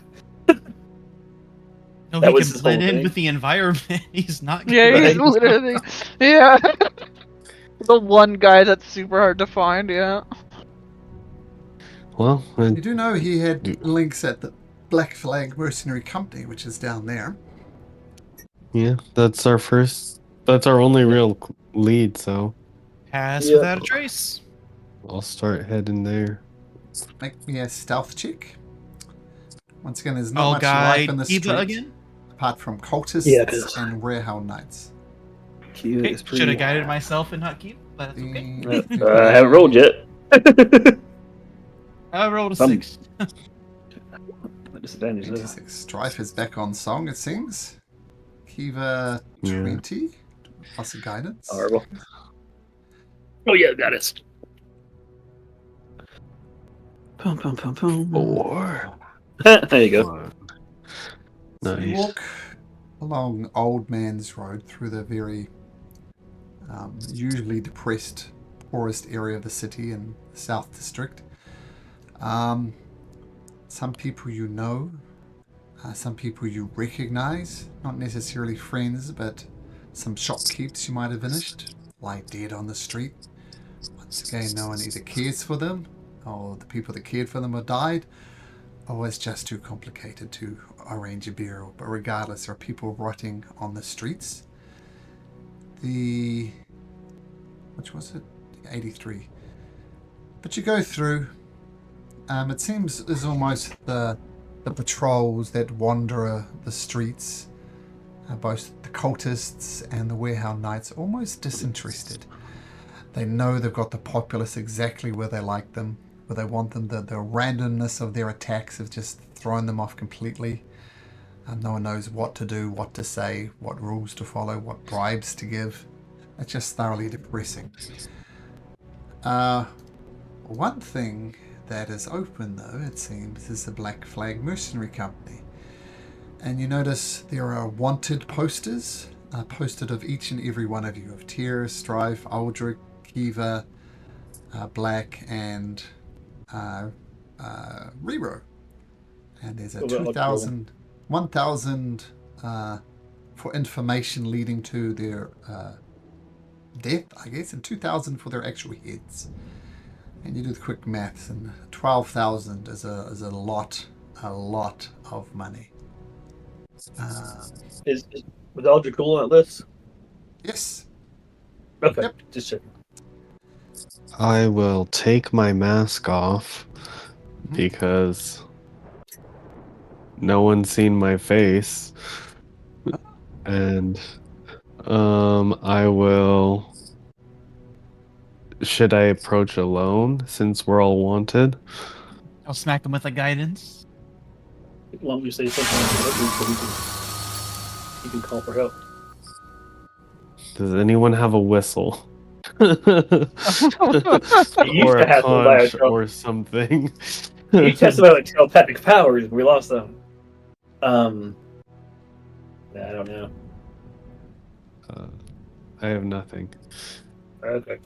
No, That he was can his blend whole in thing. with the environment. He's not. Yeah, good. he's literally. Yeah. The one guy that's super hard to find, yeah. Well, You do know he had links at the Black Flag Mercenary Company, which is down there. yeah, that's our only real lead, so Pass Yeah. without a trace. I'll start heading there. make me a stealth check. Once again, there's not I'll much life in guide the Eva street again. apart from cultists Yeah, 'cause- and warehouse knights. Q Okay, is should have pretty. guided myself and not keep, but that's okay. I haven't rolled yet. I rolled a Some- 6. Disadvantage though. 26. Strife is back on song, it seems. Kiva, Yeah. 20. Plus a guidance. Horrible. Oh yeah, got it. Pum pum pum pum. 4. There you go. So you Nice. walk along Old Man's Road through the very usually depressed, poorest area of the city in the South District. Some people you know, some people you recognize, not necessarily friends, but some shopkeepers you might have finished, lie dead on the street. Once again, no one either cares for them, or the people that cared for them have died, or it's just too complicated to arrange a burial. But regardless, there are people rotting on the streets. Which was it? 83. But you go through. It seems there's almost the patrols that wander the streets, both the cultists and the warehouse knights, almost disinterested. They know they've got the populace exactly where they like them, where they want them. The randomness of their attacks have just thrown them off completely. No one knows what to do, what to say, what rules to follow, what bribes to give. It's just thoroughly depressing. One thing that is open, though, it seems, is the Black Flag Mercenary Company. And you notice there are wanted posters posted of each and every one of you, of Tyr, Strife, Aldrich, Kiva, Black, and Rero. And there's a 1,000 for information leading to their death, I guess, and 2,000 for their actual heads. And you do the quick maths, and 12,000 is a lot of money. Was Aldrich cool on that list? Yes. Okay, Yep. just checking. I will take my mask off because no one's seen my face. And I will. Should I approach alone since we're all wanted? I'll smack him with a guidance. Why don't you say something? You can call for help. Does anyone have a whistle? You used or to a have them by conch yourself. or something. You tested about like telepathic powers, and we lost them. I don't know. I have nothing. Okay.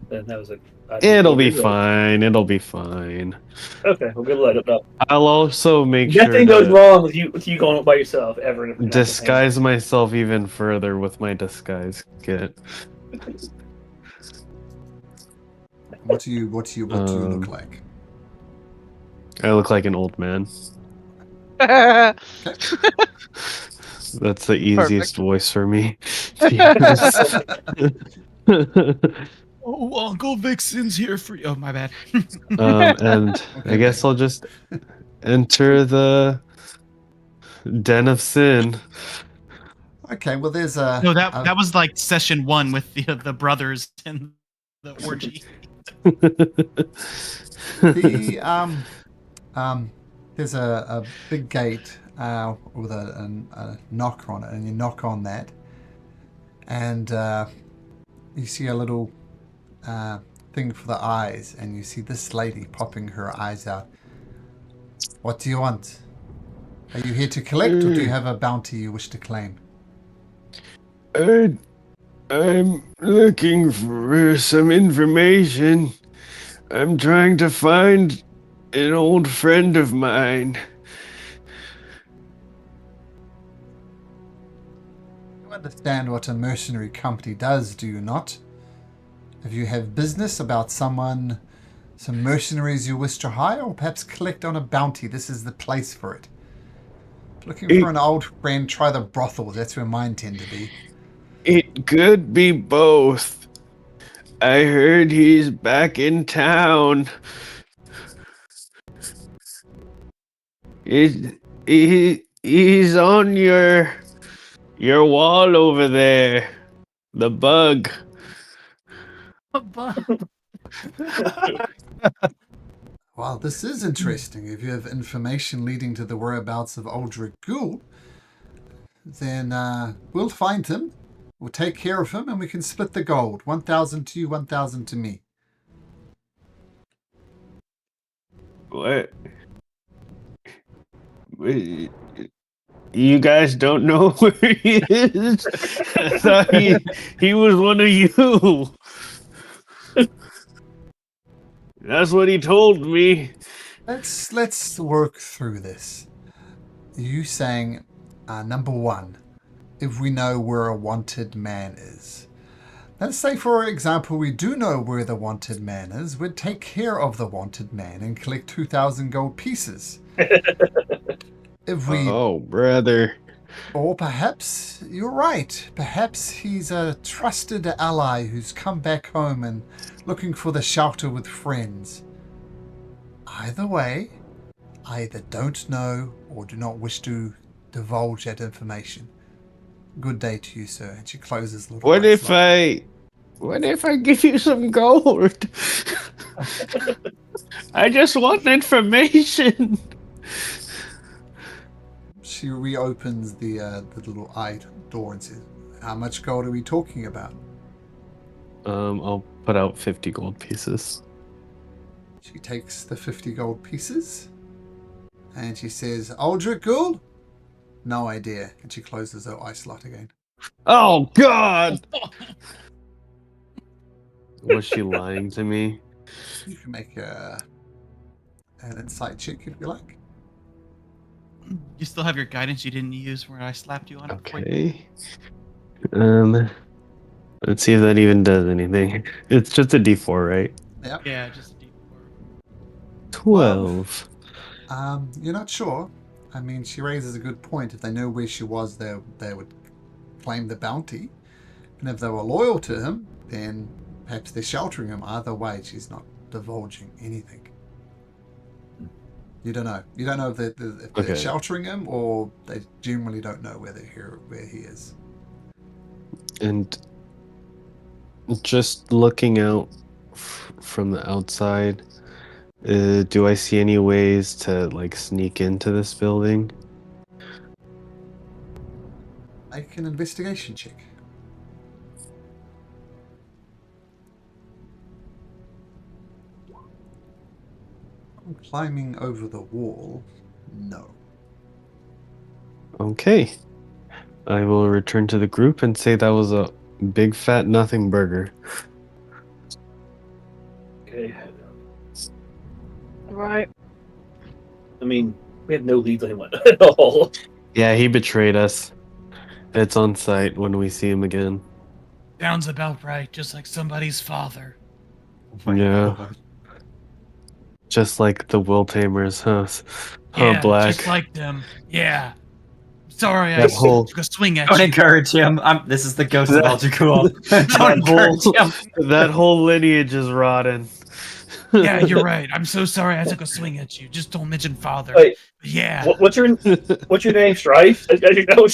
Then that was a. It'll be fine. It'll be fine. Okay, well, good luck. No. I'll also make sure Nothing goes to wrong with you going up by yourself ever. if you're not disguise myself even further with my disguise kit. What do you look like? I look like an old man. Oh, That's the easiest voice for me. Oh, Uncle Vixen's here for you. Oh, my bad. And I guess I'll just enter the den of sin. Okay, well, there's a. No, that was like session 1 with the brothers and the orgy. There's a big gate with a knock on it, and you knock on that, and you see a little thing for the eyes, and you see this lady popping her eyes out. What do you want? Are you here to collect, or do you have a bounty you wish to claim? I'm looking for some information. I'm trying to find an old friend of mine. You understand what a mercenary company does, do you not? If you have business about some mercenaries you wish to hire, or perhaps collect on a bounty, this is the place for it. Looking for an old friend, try the brothels. That's where mine tend to be. It could be both. I heard he's back in town. He's on your wall over there. The bug. Well, this is interesting. If you have information leading to the whereabouts of Aldrich Gould, then we'll find him. We'll take care of him, and we can split the gold. 1,000 to you, 1,000 to me. What? You guys don't know where he is? I thought he was one of you. That's what he told me. Let's work through this. You saying, number one, if we know where a wanted man is. Let's say, for example, we do know where the wanted man is. We'd take care of the wanted man and collect 2,000 gold pieces. If we, Oh, brother. or perhaps you're right. Perhaps he's a trusted ally who's come back home and looking for the shelter with friends. Either way, I either don't know or do not wish to divulge that information. Good day to you, sir. And she closes the little What ice if I give you some gold? I just want information. She reopens the little eye door and says, "How much gold are we talking about?" I'll put out 50 gold pieces. She takes the 50 gold pieces and she says, "Aldrich Gould?" "No idea." And she closes her eye slot again. Oh, God! Was she lying to me? You can make an insight check if you like. You still have your guidance you didn't use where I slapped you on it. Okay. Let's see if that even does anything. It's just a D4, right? Yep. Yeah, just a D4. 12. You're not sure. I mean, she raises a good point. If they knew where she was, they would claim the bounty. And if they were loyal to him, then perhaps they're sheltering him. Either way, she's not divulging anything. You don't know. You don't know if they're sheltering him or they generally don't know where he is. And just looking out from the outside, do I see any ways to like sneak into this building? Make an investigation check. Climbing over the wall, no. Okay. I will return to the group and say that was a big fat nothing burger. Okay. Right. I mean, we had no leads on him at all. Yeah, he betrayed us. It's on site when we see him again. Sounds about right, just like somebody's father. Yeah. God. Just like the Will Tamers, huh? Yeah, Black. just like them. Yeah. Sorry, I That whole- took a swing at Don't you. encourage him. This is the ghost of Aldrich Gould. Don't that encourage him. that whole lineage is rotten. Yeah, you're right. I'm so sorry I took a swing at you. Just don't mention father. Wait, Yeah. what's your name? Strife? As you know,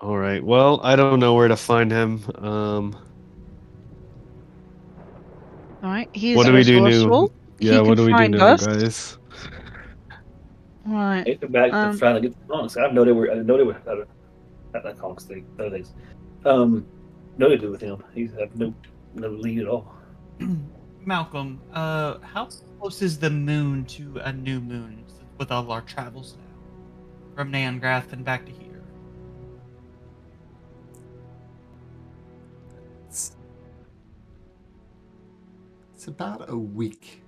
All right. Well, I don't know where to find him. Right. He's What do we do resourceful. new? He Yeah, what can do we do find now, us. guys? Right. Take them back to trying to get the conks. I know they were not that conks thing. Those days. No to do with him. He's have no lead at all. Malcolm, how close is the moon to a new moon with all our travels now? From Nangrath and back to here. It's about a week.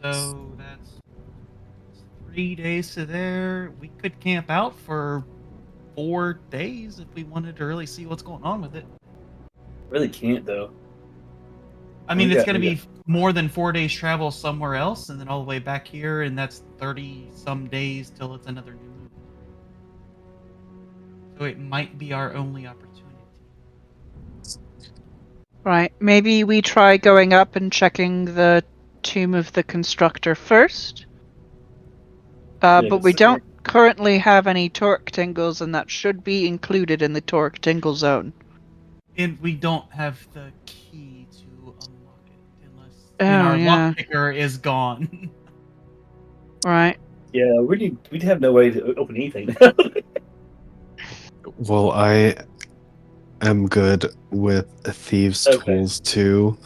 So that's 3 days to there. We could camp out for 4 days if we wanted to really see what's going on with it. Really can't though. I mean, We it's got- going to we be more than 4 days travel somewhere else, and then all the way back here, and that's 30 some days till it's another new moon. So it might be our only opportunity. Right. Maybe we try going up and checking the tomb of the constructor first. Yeah, But we 'cause- don't currently have any torque tingles, and that should be included in the torque tingle zone. And we don't have the key to unlock it unless Oh, and our yeah. lock picker is gone. Right. Yeah, we'd have no way to open anything. Well, I am good with thieves' Okay. tools too.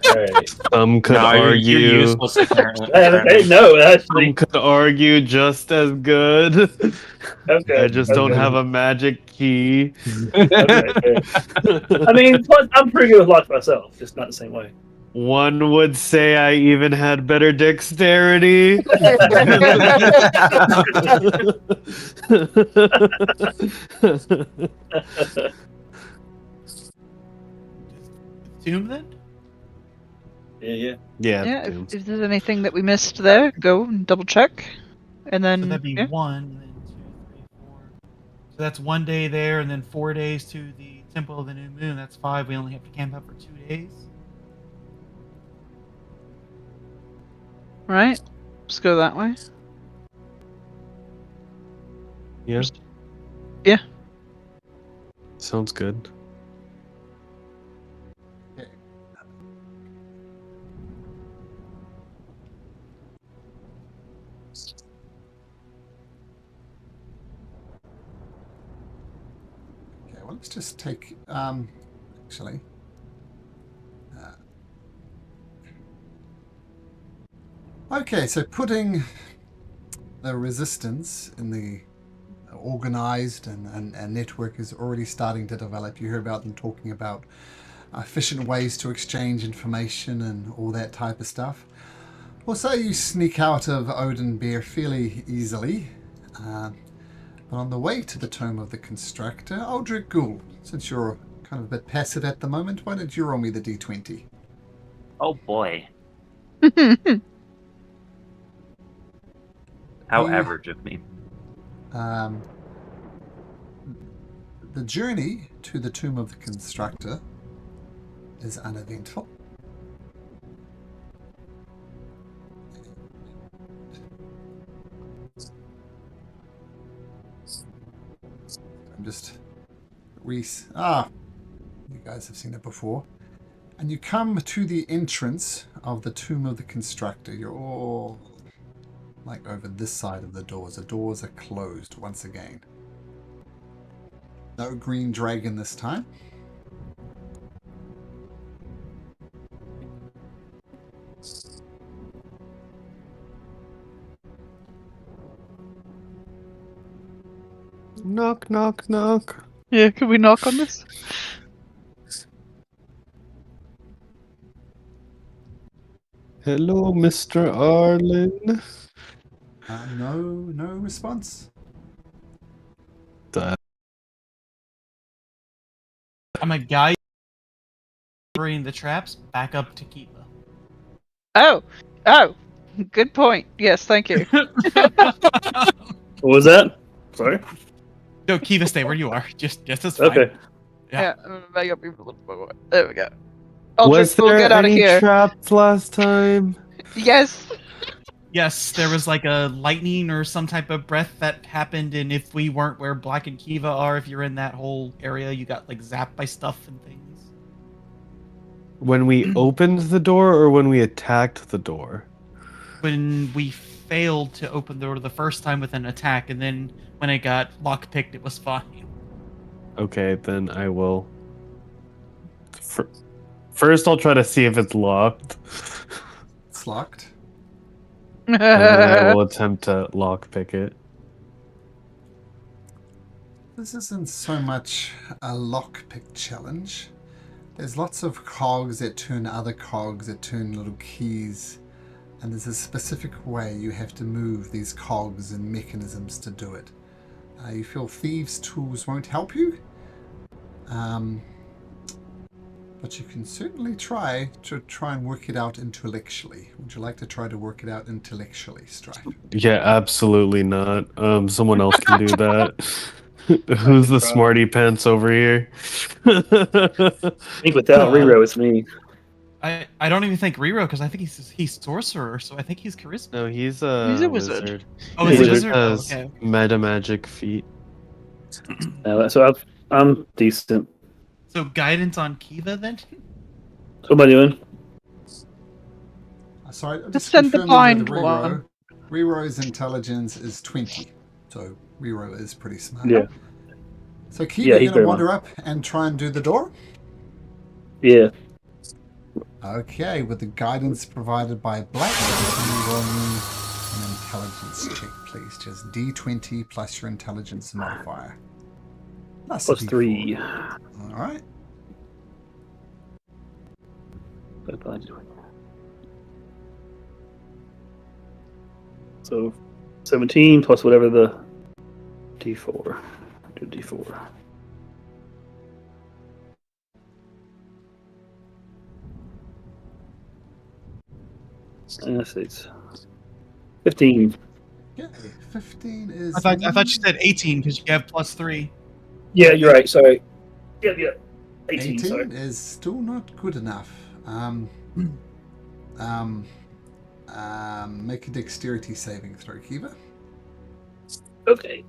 Alright. Some could No, argue. you're useless apparently. Hey, no, actually. Some could argue just as good. Okay. I just don't okay. have a magic key. Okay, fair. I mean, plus, I'm pretty good with locks myself, just not the same way. One would say I even had better dexterity. Tomb then? Yeah. Yeah. Yeah. dooms. If there's anything that we missed there, go and double check. And then. So that'd be yeah. 1, then 2, 3, 4. So that's 1 day there, and then 4 days to the Temple of the New Moon. That's 5. We only have to camp out for 2 days. Right. Let's go that way. Yeah. Yeah. Sounds good. Okay, well, let's just take, actually. Okay, so putting the resistance in the organized and network is already starting to develop. You hear about them talking about efficient ways to exchange information and all that type of stuff. Well, say you sneak out of Onadbyr fairly easily. But on the way to the Tome of the Constructor, Aldrich Gould, since you're kind of a bit passive at the moment, why don't you roll me the d20? Oh boy. How Yeah. average of me. The journey to the Tomb of the Constructor is uneventful. I'm just you guys have seen it before. And you come to the entrance of the Tomb of the Constructor. You're all like over this side of the doors. The doors are closed once again. No green dragon this time. Knock, knock, knock. Yeah, can we knock on this? Hello, Mr. Arlen. No response. I'm a guy bringing the traps back up to Kiva. Oh, good point. Yes, thank you. What was that? Sorry. No, Kiva, stay where you are. Just that's fine. Okay. Yeah. I'm gonna back up even a little bit more. There we go. Was Aldrich, we'll there get out of any here. traps last time? Yes. Yes, there was like a lightning or some type of breath that happened, and if we weren't where Black and Kiva are, if you're in that whole area, you got like zapped by stuff and things. When we opened the door or when we attacked the door? When we failed to open the door the first time with an attack, and then when it got lockpicked, it was fine. Okay, then I will. First, I'll try to see if it's locked. It's locked. And then I will attempt to lockpick it. This isn't so much a lockpick challenge. There's lots of cogs that turn other cogs that turn little keys. And there's a specific way you have to move these cogs and mechanisms to do it. You feel thieves' tools won't help you. but you can certainly try and work it out intellectually. Would you like to try to work it out intellectually, Strife? Yeah, absolutely not. Someone else can do that. Who's the smarty pants over here? I think without Rero, it's me. I don't even think Rero because I think he's sorcerer, so I think he's charisma. No, he's He's a a wizard. wizard. Oh, he's He a just wizard? Oh, has okay. meta magic feet. So I'm decent. So guidance on Kiva then? What am I doing? Sorry, Just send the confirming with blind one. Rero's intelligence is 20, so Rero is pretty smart. Yeah. So Kiva, Yeah, you're he's going to very wander up and try and do the door? Yeah. Okay, with the guidance provided by Black, can you roll me an intelligence check, please? Just D20 plus your intelligence modifier. Plus a D4. 3. All right. So 17 plus whatever the D4. Do D4. It's 15. Okay, 15 is... I thought you said 18 because you have +3. Yeah, you're right. Sorry. Yeah. 18. 18 Sorry. is still not good enough. Make a dexterity saving throw, Kiva. Okay.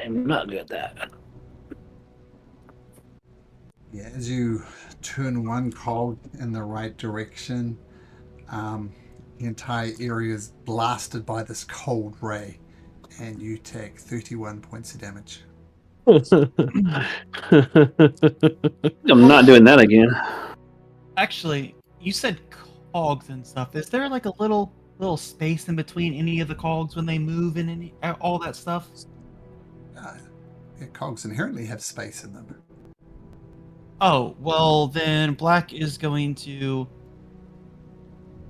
I'm not good at that. Yeah, as you turn one cog in the right direction, the entire area is blasted by this cold ray, and you take 31 points of damage. I'm not doing that again. Actually, you said cogs and stuff. Is there like a little space in between any of the cogs when they move and all that stuff? Yeah, cogs inherently have space in them. Oh, well then Black is going to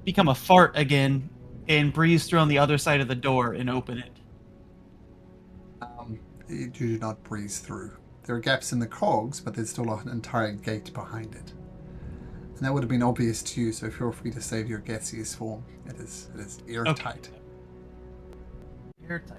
become a fart again and breeze through on the other side of the door and open it. You do not breeze through. There are gaps in the cogs, but there's still an entire gate behind it. And that would have been obvious to you, so feel free to save your gaseous form. It is airtight. Okay. Airtight.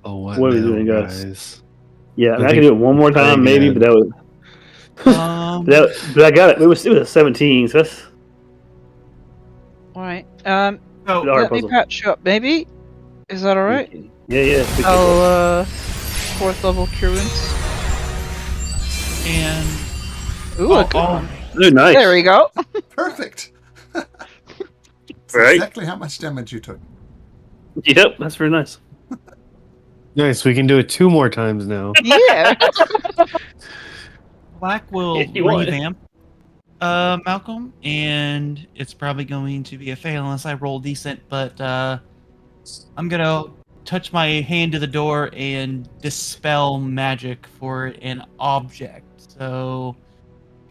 Oh, What are we doing, guys? Yeah, I I can think- do it one more time, maybe, but that was. But I got it. It was a 17, so that's. Alright. So, Let me puzzle. patch you up, maybe? Is that alright? Yeah. I'll, 4th level cure wounds. and Ooh, a good one. Oh, nice. There we go. Perfect! That's Right. exactly how much damage you took. Yep, that's very nice. Nice, we can do it 2 more times now. Yeah. Black will If you want. revamp Malcolm, and it's probably going to be a fail unless I roll decent, but I'm gonna touch my hand to the door and dispel magic for an object. So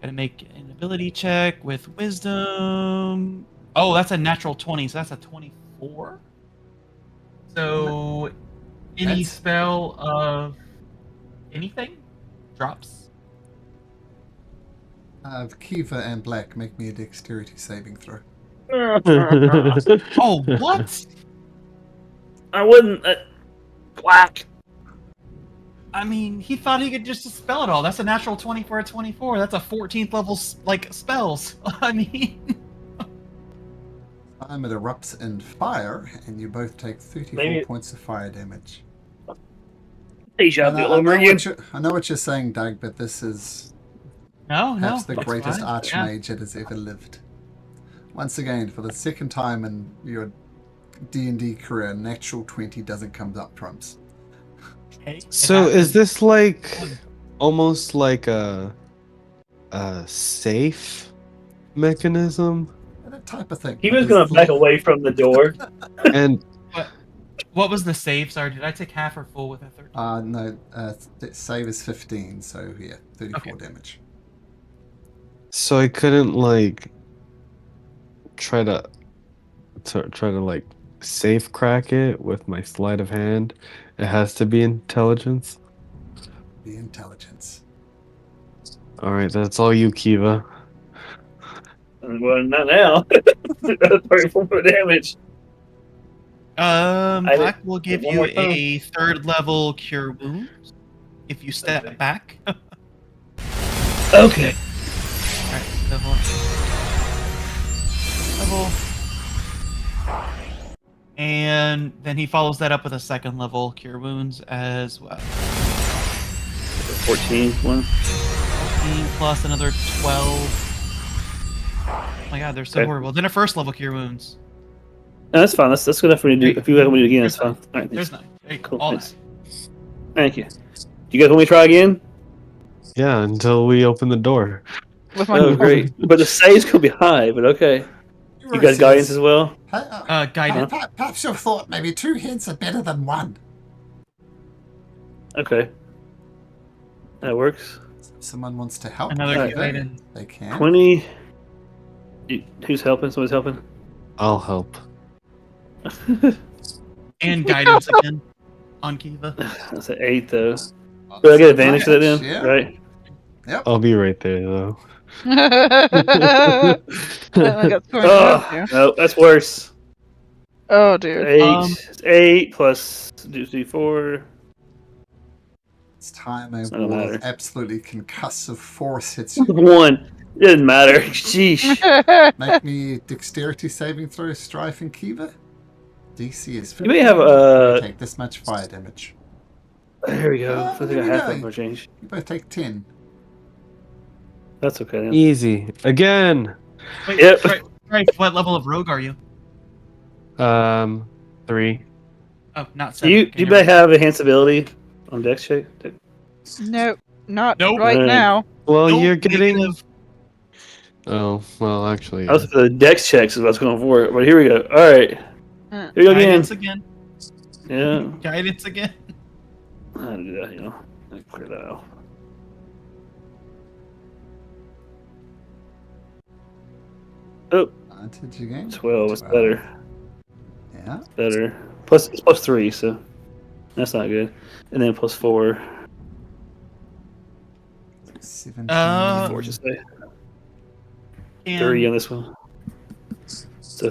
gotta make an ability check with wisdom. Oh, that's a natural 20, so that's a 24. So any That's- spell of anything drops. Kiva and Black, make me a dexterity saving throw. Oh, what? I wouldn't. Black. I mean, he thought he could just dispel it all. That's a natural 20 for a 24. That's a 14th level, spells. I mean... Time it erupts in fire, and you both take 34 Maybe- points of fire damage. Deja And vu I over know again. I know what you're saying, Doug, but this is No, perhaps the that's greatest fine. archmage that has ever lived. Once again, for the second time in your D&D career, natural 20 doesn't come up trumps. Okay, it So is happens. this like almost like a safe mechanism? That type of thing. He was But going there's to back little- away from the door. And What was the save? Sorry, did I take half or full with a 13? No, save is 15, so yeah, 34 Okay. damage. So I couldn't like try to like safe crack it with my sleight of hand. It has to be intelligence. The intelligence. All right, that's all you, Kiva. Well, not now. 34 damage. Black will give one you more time. a 3rd level cure wounds if you step back. Okay. Alright, level. And then he follows that up with a 2nd level cure wounds as well. 14. 1. 14 plus another 12. Oh my god, they're so Okay. horrible. Then a 1st level cure wounds. No, that's fine. That's good enough for me to do. If you want me to do it again, that's fine. All right, There's thanks. 9. There you go. Cool, All thanks. that. Thank you. You guys want me to try again? Yeah, until we open the door. With my Oh, great. But the save's going to be high, but okay. You got guidance as well? Guidance. Perhaps you thought maybe 2 heads are better than 1. Okay. That works. If someone wants to help, Another Kiva, guidance. they can. 20. Who's helping? Someone's helping? I'll help. And guidance again on Kiva. That's an 8, though. Do I get advantage for that then? Yeah. Right? I'll be right there though. I got scored Oh, here. no, that's worse. Oh dear. 8. 8 plus D4. It's time a Doesn't wall matter. of absolutely concussive force hits you. 1. It doesn't matter. Sheesh. Make me dexterity saving throw, Strife and Kiva. DC is 15. You may have, You take this much fire damage. There we go. Oh, I think there I we have go. that for change. You both take 10. That's okay then. Easy again. Wait, Yep. right. What level of rogue are you? 3. Oh, not Do 7. you, Okay, do you never may have enhanceability on Dex check? No, not Nope. right Right. now. Well, Nope, you're getting. negative. Oh well, actually. I was for the Dex checks is what I was going for. But here we go. All right. Uh, Here we go again. Guidance again. Yeah. Guidance again. I do that, you know. I clear that out. Oh, Advantage again. 12. It's better. Yeah. Better. Plus, it's plus 3, so that's not good. And then plus 4. 17. 4, just say. And 3 on this one. So,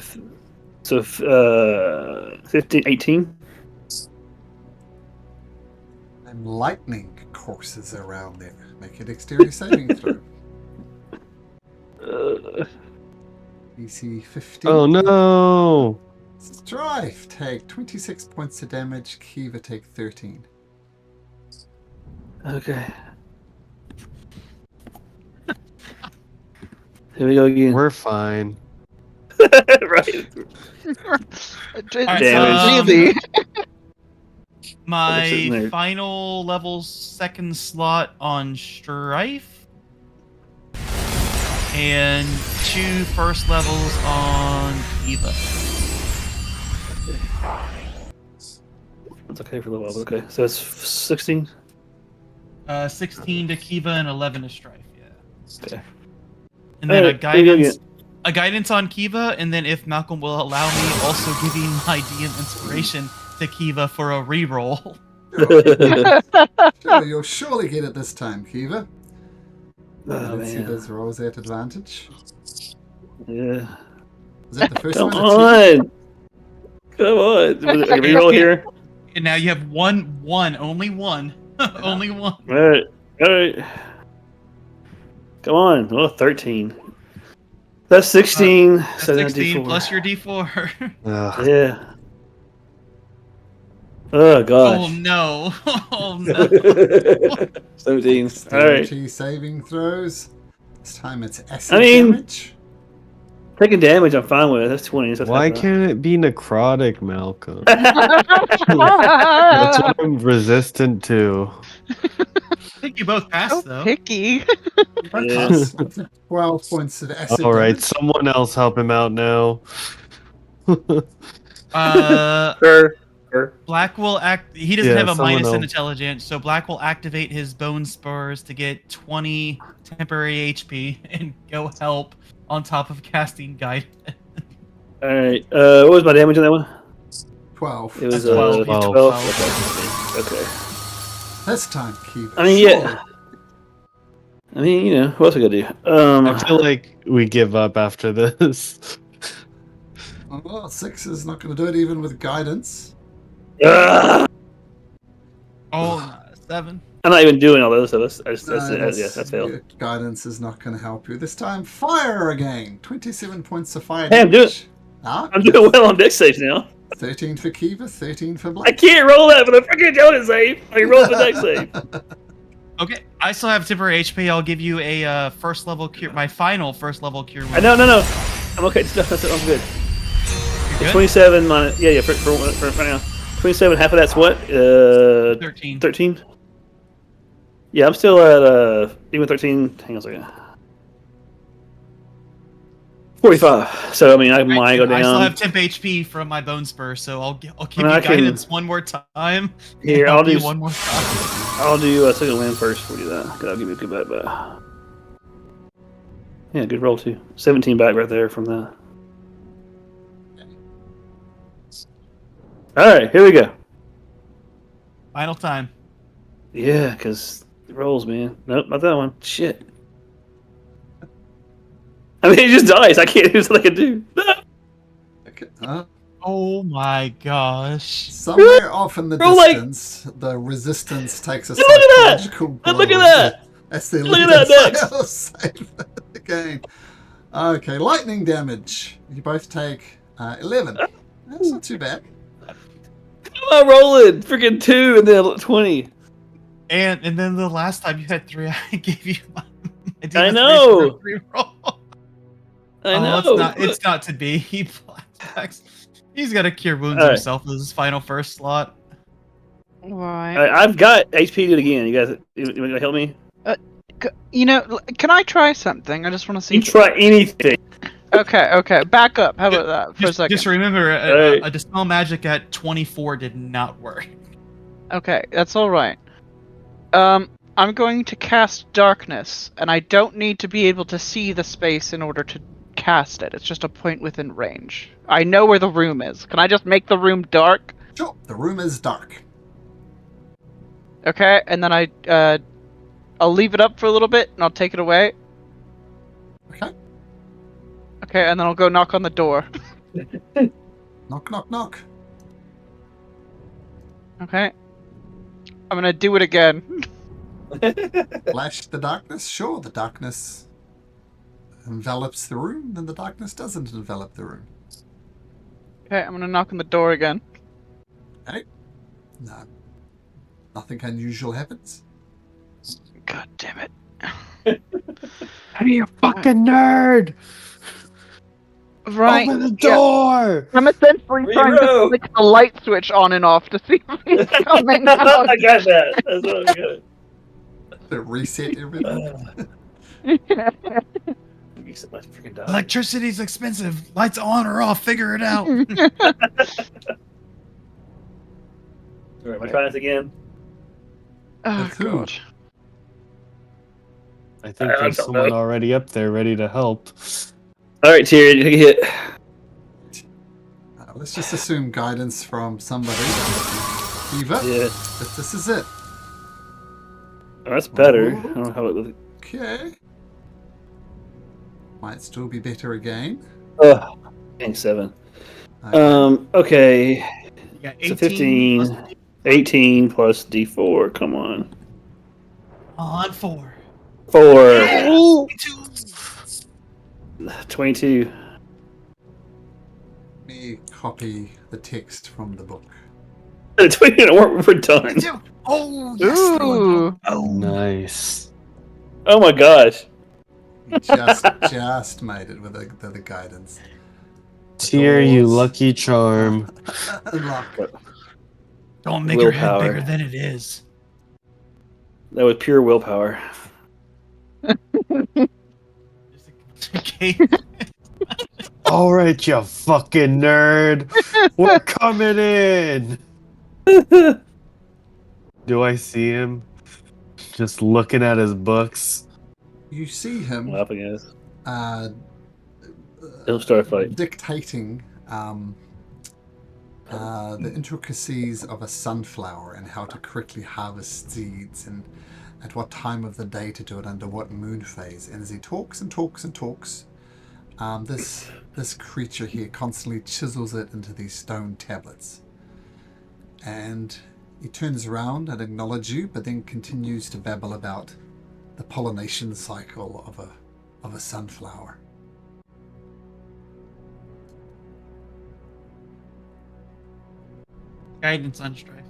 15, 18. And lightning courses around there. Make a dexterity saving throw. DC 15. Oh no! Strife take 26 points of damage. Kiva take 13. Okay. Here we go again. We're fine. Right. Alright, Damage. Really? What's in my there? final level 2nd slot on Strife. And 2 first levels on Kiva. That's okay for a little while, but okay. So it's 16? 16 to Kiva and 11 to Strife, yeah. Okay. And then Alright, here you go a guidance on Kiva, and then if Malcolm will allow me, also giving my DM inspiration to Kiva for a reroll. Sure, you'll surely get it this time, Kiva. Oh, Let's see man. those rolls at advantage. Yeah. Was that the first Come one? or two? on! Come on! Was it a reroll here? And now you have only one. Only one. Alright. Alright. Come on. Oh, 13. That's 16. That's So then 16 D4. plus your D4. Ugh. Yeah. Oh, Oh gosh. no. Oh no. 17. Alright. Dexterity saving throws. This time it's acid I mean- damage. Taking damage, I'm fine with. That's 20. So Why that's can't it be necrotic, Malcolm? Ah, That's what I'm resistant to. I think you both passed so though. picky. Yeah. 12 points of acid All right, damage. someone else help him out now. Uh, Her. Black will act. He doesn't Yeah, have a someone minus in else. intelligence, so Black will activate his bone spurs to get 20 temporary HP and go help on top of casting guide. All right. What was my damage on that one? 12. It was That's 12, yeah. 12. Okay. This time, keep it I mean, short. yeah. I mean, you know, what else we gotta do? I feel like we give up after this. Well, 6 is not going to do it even with guidance. Ah! Oh, 7. I'm not even doing all those. So that's failed. Your guidance is not going to help you. This time, fire again. 27 points of fire Hey, damage. Ah, I'm doing well on dex saves now. 13 for Kiva, 13 for I Black. can't roll that for the freaking intelligence save. I can roll the dex save. Okay, I still have temporary HP. I'll give you a first level cure. My final first level cure. No. I'm okay. That's it. I'm good. You're It's good? 27 minus. Yeah. For now. 27. Half of that's what? 13. 13. Yeah, I'm still at even 13. Hang on a second. 45. So I mean, I might go down. I still have temp HP from my bone spur, so I'll give I mean, you I can- guidance one more time. Here, and I'll help you do- one more time. I'll do a second win first for you, that. I'll give you a good back. Yeah, good roll too. 17 back right there from that. All right, here we go. Final time. Yeah, because it rolls, man. Nope, not that one. Shit. I mean, it just dies. I can't do something I can do. Okay, Oh my gosh. somewhere off in the Roll like- distance, the resistance takes a Look at that! psychological Look blow. at that! That's the Look at that, Dex! fail save again. Okay, lightning damage. You both take 11. That's not too bad. I'm rolling freaking 2 and then 20. And then the last time you had 3, I gave you my I know. reroll. I know. It's not to be. He blackbacks. He's got to cure wounds All right. himself as his final first slot. Why? I've got HP to do it again. You guys, you want to help me? You know, can I try something? I just want to see. You try anything. Okay. Back up. How about that for a second? Just remember, Right. a dispel magic at 24 did not work. Okay, that's all right. I'm going to cast darkness, and I don't need to be able to see the space in order to cast it. It's just a point within range. I know where the room is. Can I just make the room dark? Sure, the room is dark. Okay, and then I'll leave it up for a little bit, and I'll take it away. Okay. Okay, and then I'll go knock on the door. Knock, knock, knock. Okay. I'm gonna do it again. Flash the darkness. Sure, the darkness envelops the room, then the darkness doesn't envelop the room. Okay, I'm gonna knock on the door again. Okay. No. Nothing unusual happens. God damn it. Hey, you fucking nerd! Right. Open the yeah. door! I'm essentially trying to Reroll. flick the light switch on and off to see if he's coming out. I got that. That's what I got. To reset everything. You so much freaking die. Electricity's expensive. Lights on or off. Figure it out. Alright, am I trying this again? Oh With who? god. I think I there's don't someone know. already up there ready to help. Alright, Tyrion, you take a hit. Let's just assume guidance from somebody. Eva, Yeah. this is it. Oh, that's better. I don't know how it looks. Okay. Might still be better again. Ugh. Dang, 7. Okay. You got So 18 15. plus 18 plus D4. Come on. on 4. 4. 22. Let me copy the text from the book. 20 we're done. Oh, yes. Ooh. Oh, Nice. Oh my gosh. You just made it with the guidance. Tear, you Doors. lucky charm. Lock. don't make your head Willpower. bigger than it is. That was pure willpower. Okay. Alright, you fucking nerd. We're coming in. Do I see him just looking at his books? You see him Laughing at us. Don't start a fight. dictating the intricacies of a sunflower and how to correctly harvest seeds and at what time of the day to do it under what moon phase. And as he talks and talks and talks, this creature here constantly chisels it into these stone tablets. And he turns around and acknowledges you, but then continues to babble about the pollination cycle of a sunflower. Guidance on strife.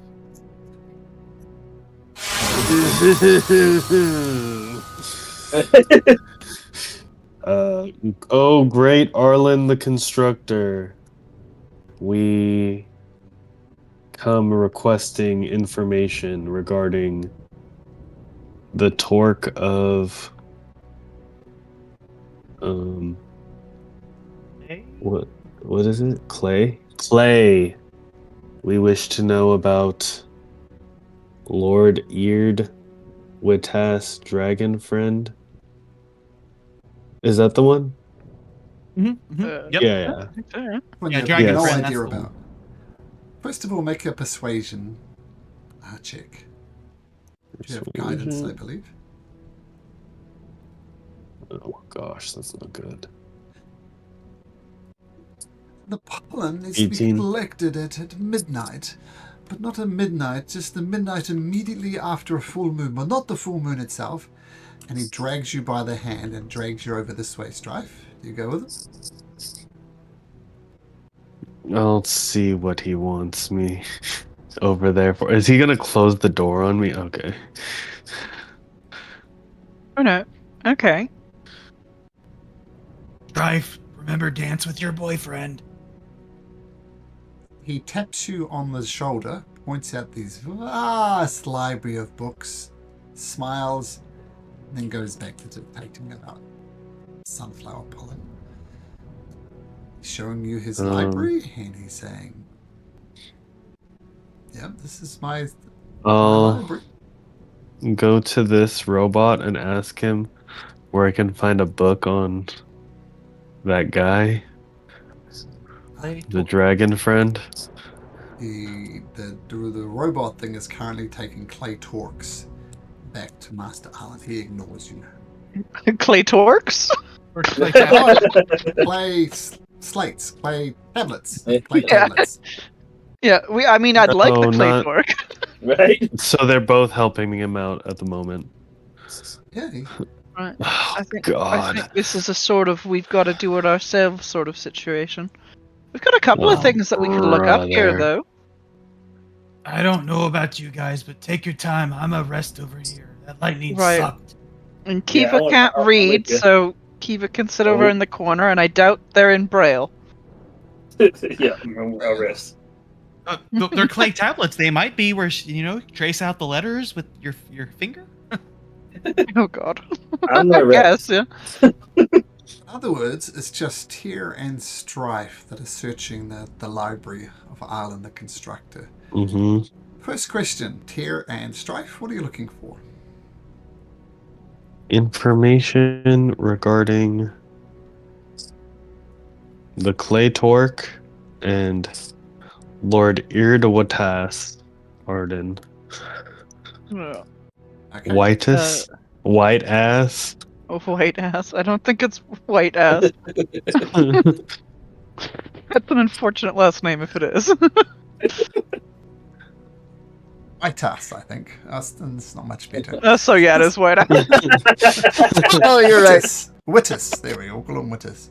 Oh, great Arlen the Constructor. We come requesting information regarding the torque of what is it? Clay. We wish to know about Lord Eard Witas Dragon Friend. Is that the one? Yep. Yeah. One Yeah, you have Dragon no Friend, idea that's the about. First of all, make a persuasion check. You have guidance, I believe. Oh gosh, that's not good. The pollen is to be 18. collected at midnight, but not at midnight, just the midnight immediately after a full moon. Well, not the full moon itself. And he drags you by the hand and drags you over this way, Strife. Do you go with him? I'll see what he wants me over there for. Is he gonna close the door on me? Okay. Oh no. Okay. Strife, remember, dance with your boyfriend. He taps you on the shoulder, points out these vast library of books, smiles, and then goes back to dictating about sunflower pollen. He's showing you his library, and he's saying, "Yeah, this is my library." Go to this robot and ask him where I can find a book on that guy, the dragon friend. The robot thing is currently taking clay torques back to Master Alan. He ignores you. Clay torques? Or clay tablets. Clay slates, clay tablets, clay tablets. Yeah, I'd like Oh, the clay not- torque. Right? So they're both helping him out at the moment. Yeah, Right. Oh I think God. this is a sort of we've got to do it ourselves sort of situation. We've got a couple of things that we can look up here, brother. though. I don't know about you guys, but take your time. I'm a rest over here. That lightning Right. sucked. And Yeah, Kiva can't I'll read, make you. so Kiva can sit over Oh. in the corner, and I doubt they're in Braille. Yeah, I'll rest. They're clay tablets. They might be where trace out the letters with your finger. Oh God. I'm not Yes, rest. yeah. In other words, it's just Tyr and Strife that are searching the library of Arlen the Constructor. Mm-hmm. First question, Tyr and Strife, what are you looking for? Information regarding the clay torque and Lord Irdawatas Arden. Yeah. Okay. Whitus? White ass? Oh, white ass. I don't think it's white ass. That's an unfortunate last name if it is. Itas, I think. Austin's not much better. So yeah, it is white ass. Oh, you're right. Wittus. There we go. Call him Wittus.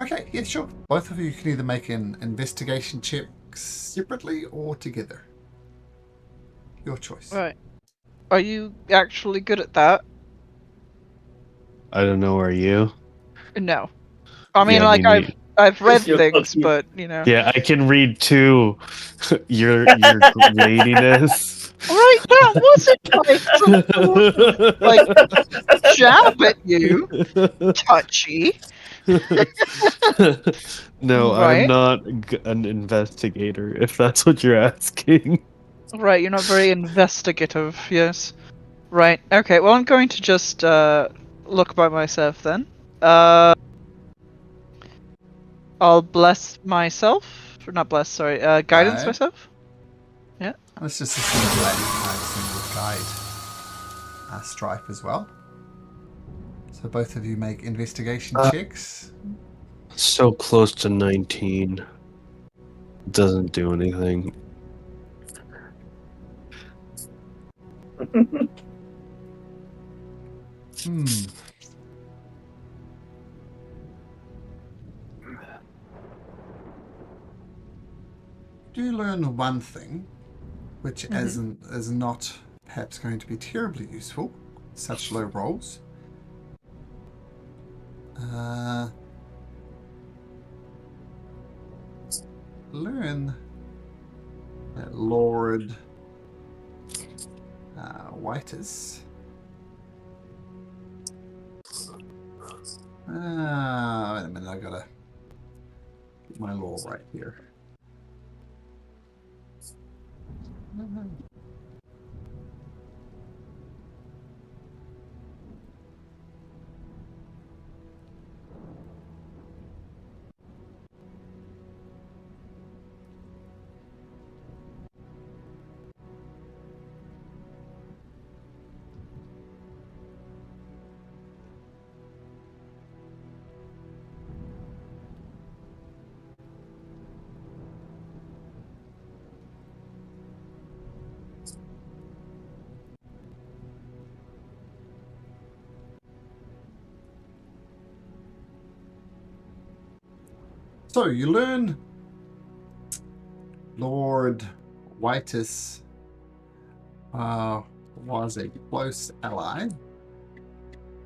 Okay, yeah, sure. Both of you can either make an investigation check separately or together. Your choice. Right. Are you actually good at that? I don't know, are you? No. I mean, Yeah, like me neither. I've read You're things, lucky. but you know. Yeah, I can read too. Your ladiness. Right, that wasn't like jab at you, touchy. No, I'm Right. not an investigator, if that's what you're asking. Right, you're not very investigative, yes. Right, okay, well, I'm going to just look by myself then. I'll bless myself. Or not bless, sorry, guidance Okay. myself. Yeah. Let's just assume that I assume will guide Stripe as well. So both of you make investigation checks. So close to 19. Doesn't do anything. Hmm. Do learn one thing, which is not perhaps going to be terribly useful. Such low rolls. Learn that Lord Whitus. Wait a minute, I gotta get my lore right here. So you learn Lord Whitus was a close ally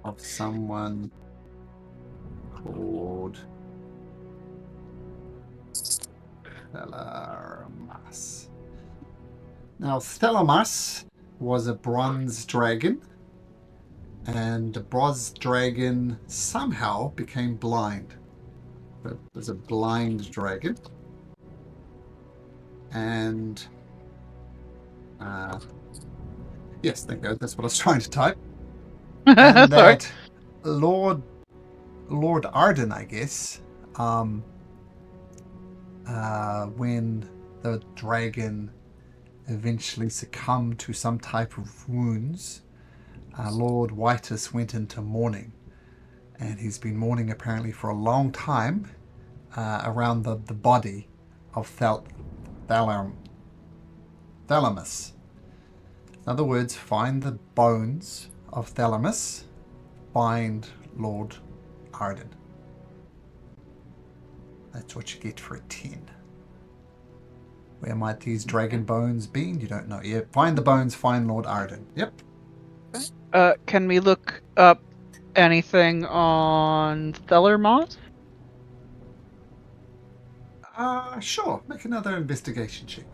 of someone called Thelamas. Now, Thelamas was a bronze dragon, and the bronze dragon somehow became blind. But it was a blind dragon, and yes, thank God, that's what I was trying to type. And Sorry. that Lord Arden, I guess, when the dragon eventually succumbed to some type of wounds, Lord Whitus went into mourning, and he's been mourning apparently for a long time around the body of Thelamus. In other words, find the bones of Thelamus, find Lord Arden. That's what you get for a 10. Where might these dragon bones be? You don't know. Yeah, find the bones, find Lord Arden. Yep. Can we look up anything on Thellermoth? Sure. Make another investigation check.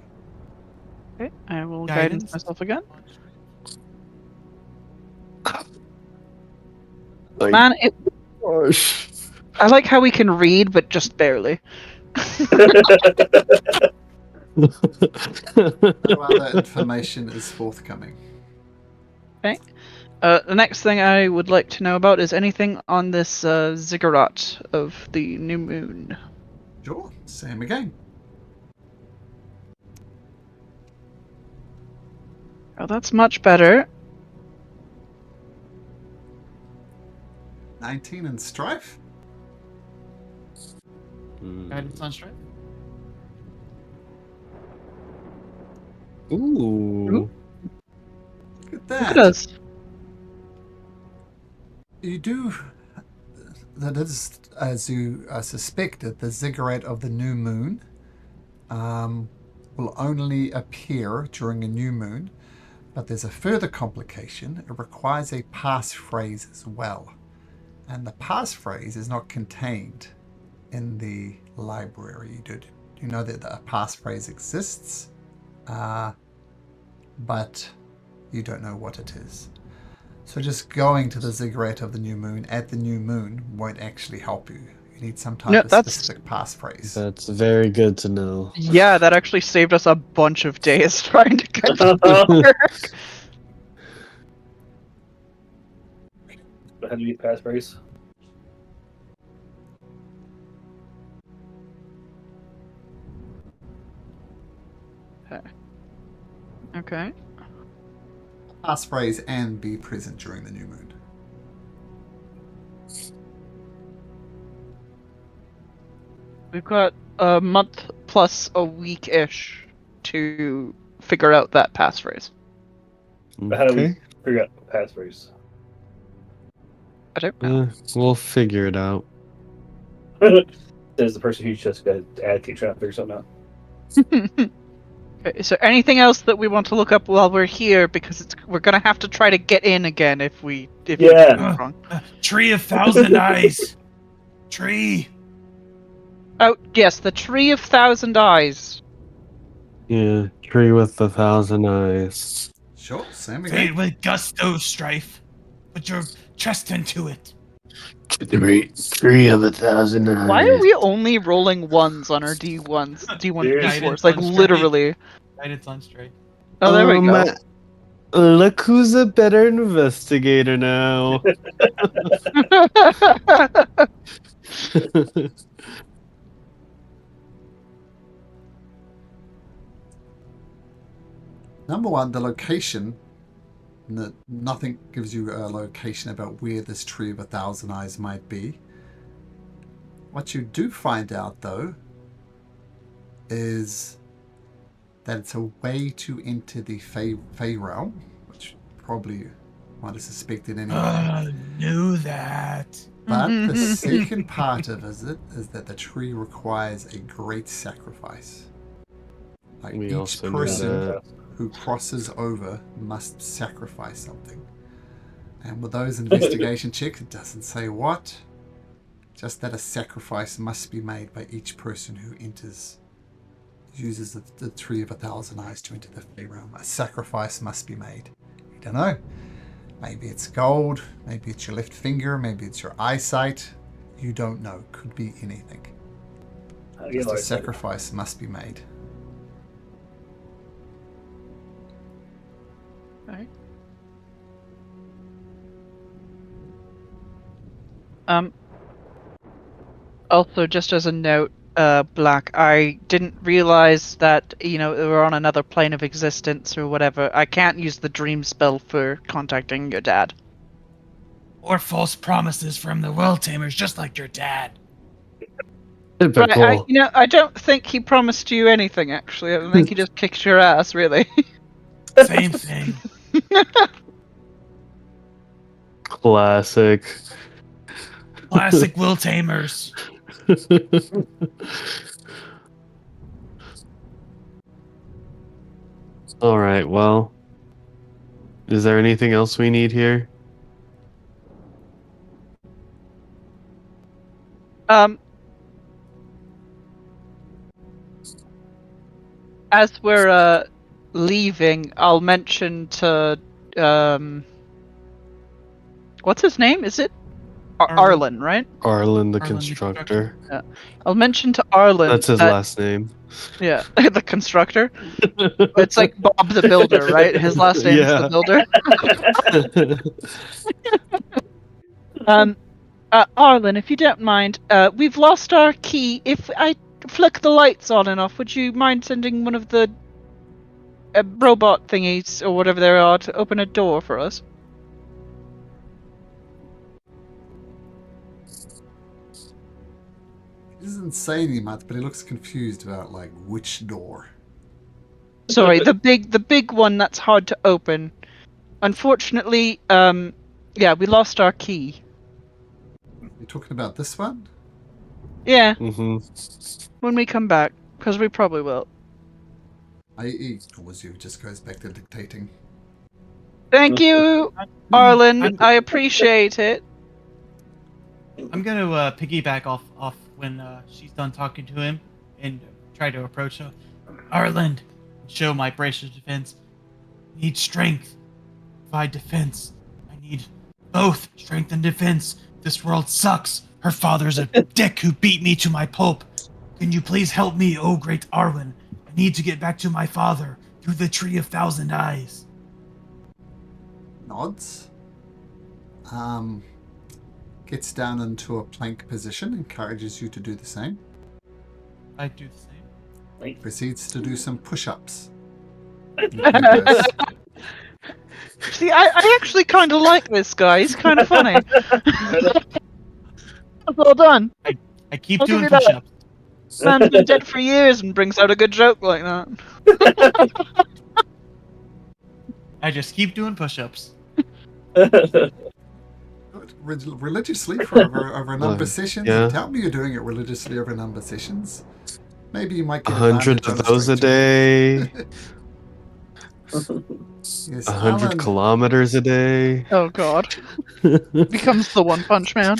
Okay, I will guidance myself again. Man, Gosh. I like how we can read, but just barely. No other information is forthcoming. Okay. The next thing I would like to know about is anything on this ziggurat of the new moon. Sure. Same again. Oh, that's much better. 19 in strife. Guidance on strike. Ooh. Look at Look that. at us. You do. That is, as you suspected, the ziggurat of the new moon will only appear during a new moon, but there's a further complication. It requires a passphrase as well, and the passphrase is not contained in the library. You know that a passphrase exists, but you don't know what it is. So just going to the ziggurat of the new moon at the new moon won't actually help you. You need some type No, of that's- specific passphrase. That's very good to know. Yeah, that actually saved us a bunch of days trying to get to work. How do you passphrase? Okay. Passphrase and be present during the new moon. We've got a month plus a week-ish to figure out that passphrase. But how do we Okay. figure out the passphrase? I don't know. We'll figure it out. Says the person who's just got to keep trying to figure something out. Okay, is there anything else that we want to look up while we're here? Because we're gonna have to try to get in again if we get it wrong. Tree of Thousand Eyes. Tree. Oh yes, the Tree of Thousand Eyes. Yeah, tree with 1,000 eyes. Sure, same Say it again. with gusto, Strife. Put your chest into it. Tree of 1,000 eyes. Why are we only rolling ones on our D1s, D1 Guidance D4s? Like on strike. literally. Guidance on strike. Oh, there we go. Look who's a better investigator now. Number one, the location. Nothing gives you a location about where this tree of 1,000 eyes might be. What you do find out, though, is that it's a way to enter the Fey realm, which probably might have suspected anyway. Knew that. But the second part of it is that the tree requires a great sacrifice. Like We each also knew person that. who crosses over must sacrifice something. And with those investigation checks, it doesn't say what, just that a sacrifice must be made by each person who uses the Tree of 1,000 Eyes to enter the Fey realm. A sacrifice must be made. You don't know. Maybe it's gold, maybe it's your left finger, maybe it's your eyesight. You don't know. Could be anything. Just a sacrifice must be made. Right. Also, just as a note, Black, I didn't realize that, we're on another plane of existence or whatever. I can't use the dream spell for contacting your dad. Or false promises from the World Tamers, just like your dad. Typical. Right, I don't think he promised you anything, actually. I don't think he just kicked your ass, really. Same thing. Classic. Classic Will Tamers. All right, well, is there anything else we need here? As we're leaving, I'll mention to what's his name? Is it Arlen, right? Arlen the Arlen the constructor. I'll mention to Arlen. That's his last name. Yeah, the constructor. It's like Bob the Builder, right? His last name is the Builder. Arlen, if you don't mind, we've lost our key. If I flick the lights on and off, would you mind sending one of the robot thingies or whatever they are to open a door for us? He doesn't say any much, but he looks confused about which door. Sorry, the big one that's hard to open. Unfortunately, we lost our key. You're talking about this one? Yeah, Mm-hmm. when we come back, because we probably will. He ignores you, just goes back to dictating. Thank you, Arlen. I appreciate it. I'm gonna piggyback off when she's done talking to him and try to approach her. Arlen, show my bracer's defense. Need strength. Provide defense. I need both strength and defense. This world sucks. Her father's a dick who beat me to my pulp. Can you please help me, oh great Arwen? I need to get back to my father through the Tree of Thousand Eyes. Nods. Gets down into a plank position, encourages you to do the same. I do the same. Proceeds to do some push-ups. See, I actually kind of like this guy. He's kind of funny. Well done. I keep I'll give doing you that. push-ups. Man's been dead for years and brings out a good joke like that. I just keep doing push-ups. Religiously for over a number of sessions. Yeah. Tell me you're doing it religiously over a number of sessions. Maybe you might get 100 advantage on of those a strength check. day. Yes, 100 Alan, kilometers a day. Oh god. Becomes the One Punch Man.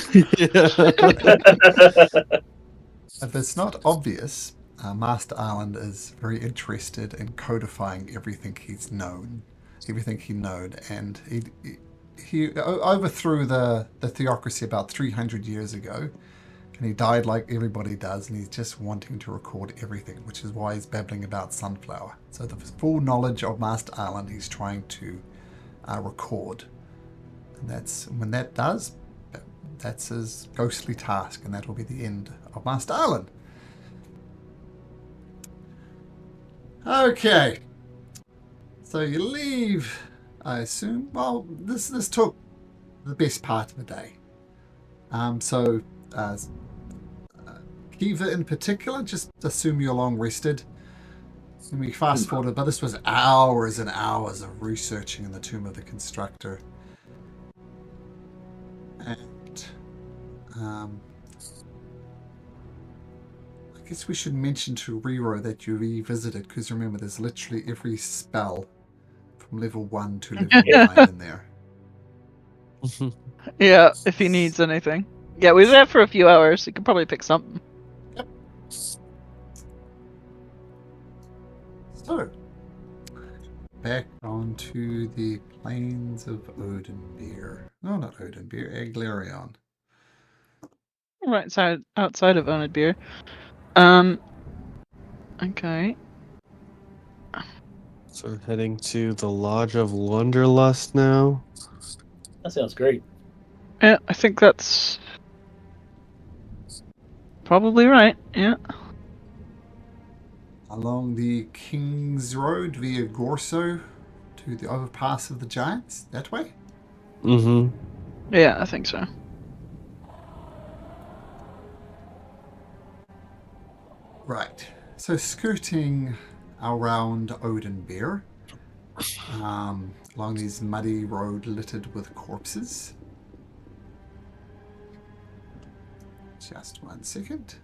if it's not obvious, Master Arlen is very interested in codifying everything he's known, everything he knowed, and he overthrew the theocracy about 300 years ago, and he died like everybody does, and he's just wanting to record everything, which is why he's babbling about Sunflower. So the full knowledge of Master Arlen he's trying to record, and that's when that does. That's his ghostly task, and that will be the end of Master Arlen. Okay. So you leave, I assume. Well, this took the best part of the day. Kiva in particular, just assume you're long rested. And we fast forward, but this was hours and hours of researching in the Tomb of the Constructor. And I guess we should mention to Rero that you revisited, because remember, there's literally every spell from level 1 to level 9 in there. Yeah, if he needs anything. Yeah, we were there for a few hours. He could probably pick something. Yep. So, back onto the plains of Onadbyr. No, not Onadbyr, Eglarion. Right outside of Onadbyr. Okay. So we're heading to the Lodge of Wanderlust now. That sounds great. Yeah, I think that's probably right. Yeah. Along the King's Road via Gorso to the overpass of the Giants. That way? Mm-hmm. Yeah, I think so. Right. So skirting around Onadbyr, along this muddy road littered with corpses. Just 1 second.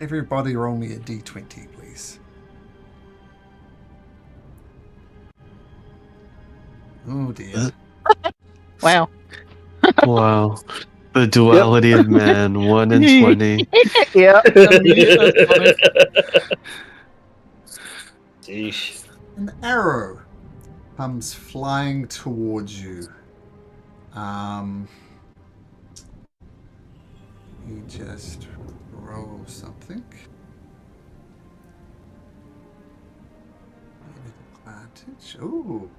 Everybody roll me a d20, please. Oh dear. Wow. Wow. The duality of man, 1 in 20. Yeah. That's funny. Sheesh. An arrow comes flying towards you. You just roll something. Advantage. Ooh.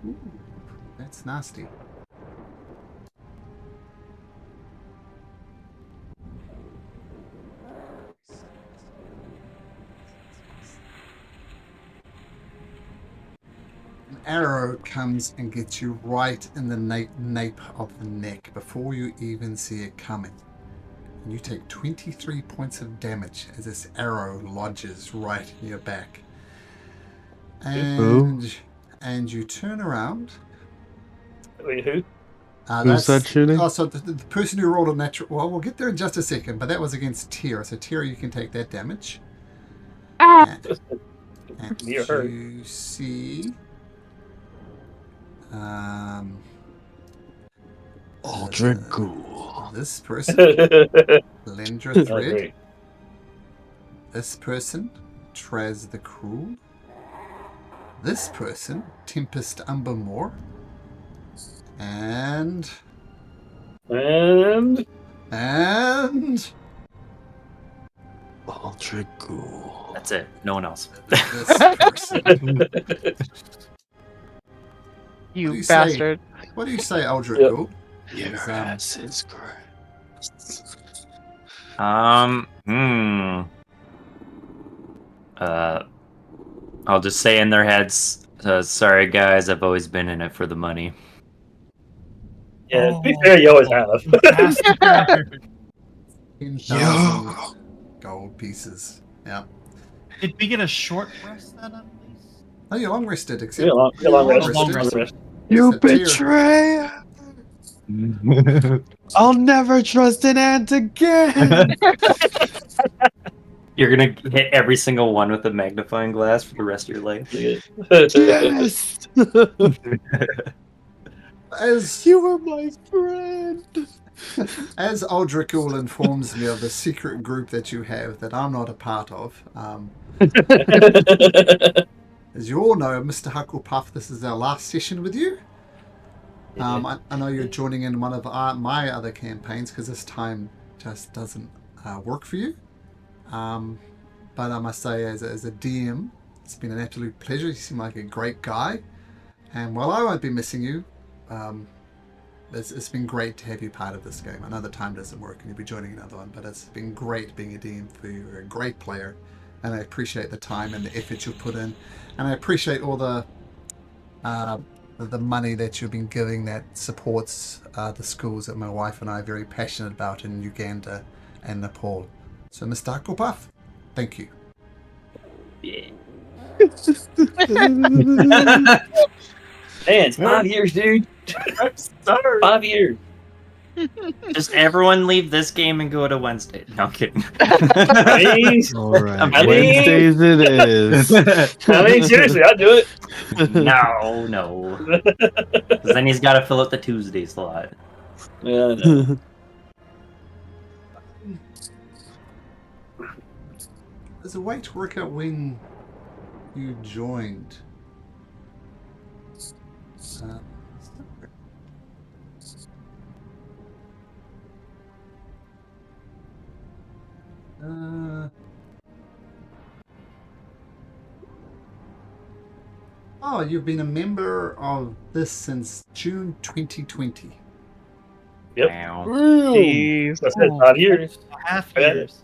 Ooh. That's nasty. An arrow comes and gets you right in the nape of the neck before you even see it coming. And you take 23 points of damage as this arrow lodges right in your back. And you turn around. Wait, who? Who's that shooting? Oh, so the person who rolled a natural... Well, we'll get there in just a second, but that was against Tira. So Tira, you can take that damage. And Me or her? you see... Aldrich Ghoul. This person, Lendra Oh, Thread. great. This person, Traz the Cruel. This person, Tempest Umbermore. And Aldrich Ghoul. That's it. No one else. this person. You you bastard. What do you say, Aldrich Yep. Ghoul? Your Is, ass is correct. I'll just say in their heads, sorry guys, I've always been in it for the money. Yeah, to be fair, you always have. Bastard. 10,000 gold pieces. Yeah. Did we get a short rest then at least? Oh, you're long rested, except Yeah, long rest. Long Long rest. rest. You So Tira- betrayer! I'll never trust an ant again! You're gonna hit every single one with a magnifying glass for the rest of your life. Yes! As You were my friend! As Aldrich Ghoul informs me of the secret group that you have that I'm not a part of, as you all know, Mr. Hucklepuff, this is our last session with you. I know you're joining in one of my other campaigns because this time just doesn't work for you. But I must say, as a DM, it's been an absolute pleasure. You seem like a great guy. And while I won't be missing you, it's been great to have you part of this game. I know the time doesn't work and you'll be joining another one, but it's been great being a DM for you. You're a great player. And I appreciate the time and the effort you've put in. And I appreciate all the money that you've been giving that supports the schools that my wife and I are very passionate about in Uganda and Nepal. So, Mr. Hucklepuff, thank you. Yeah. Man, it's 5 years, dude. I'm sorry. 5 years. Just everyone leave this game and go to Wednesday. No, I'm kidding. Please. Alright, I mean- Wednesdays it is. I mean, seriously, I'd do it. No. Because then he's got to fill out the Tuesday slot. Yeah, I know. There's a way to work out when you joined. Oh, you've been a member of this since June 2020. Yep. Wow. Jeez, I said 5 years. Half Yeah. years.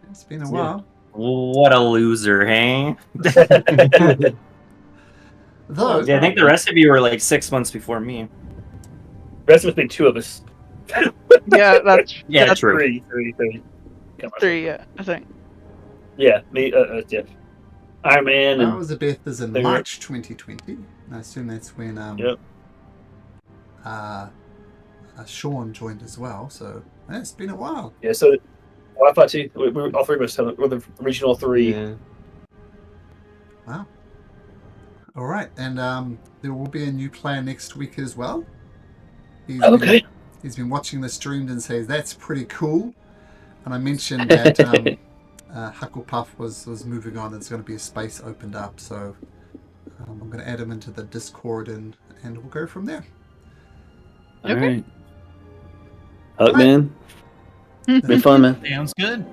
It's been a while. What a loser, hey? Though, Yeah, I think the rest of you were like 6 months before me. Rest must be 2 of us. Yeah, that's Yeah, that's true. Three. Come on. 3, yeah, I think. Yeah, me, yeah. Iron Man I and was a Beth is in They were- March 2020. And I assume that's when Yep. Sean joined as well. So it's been a while. yeah. So Wi-Fi 2. We were all 3 of us. We're the original 3. Yeah. Wow. All right, and there will be a new player next week as well. Okay. He's been watching the stream and says that's pretty cool. And I mentioned that Hucklepuff was moving on. There's going to be a space opened up, so I'm going to add him into the Discord and we'll go from there. All right. Huck, man. Been fun, man. Sounds good.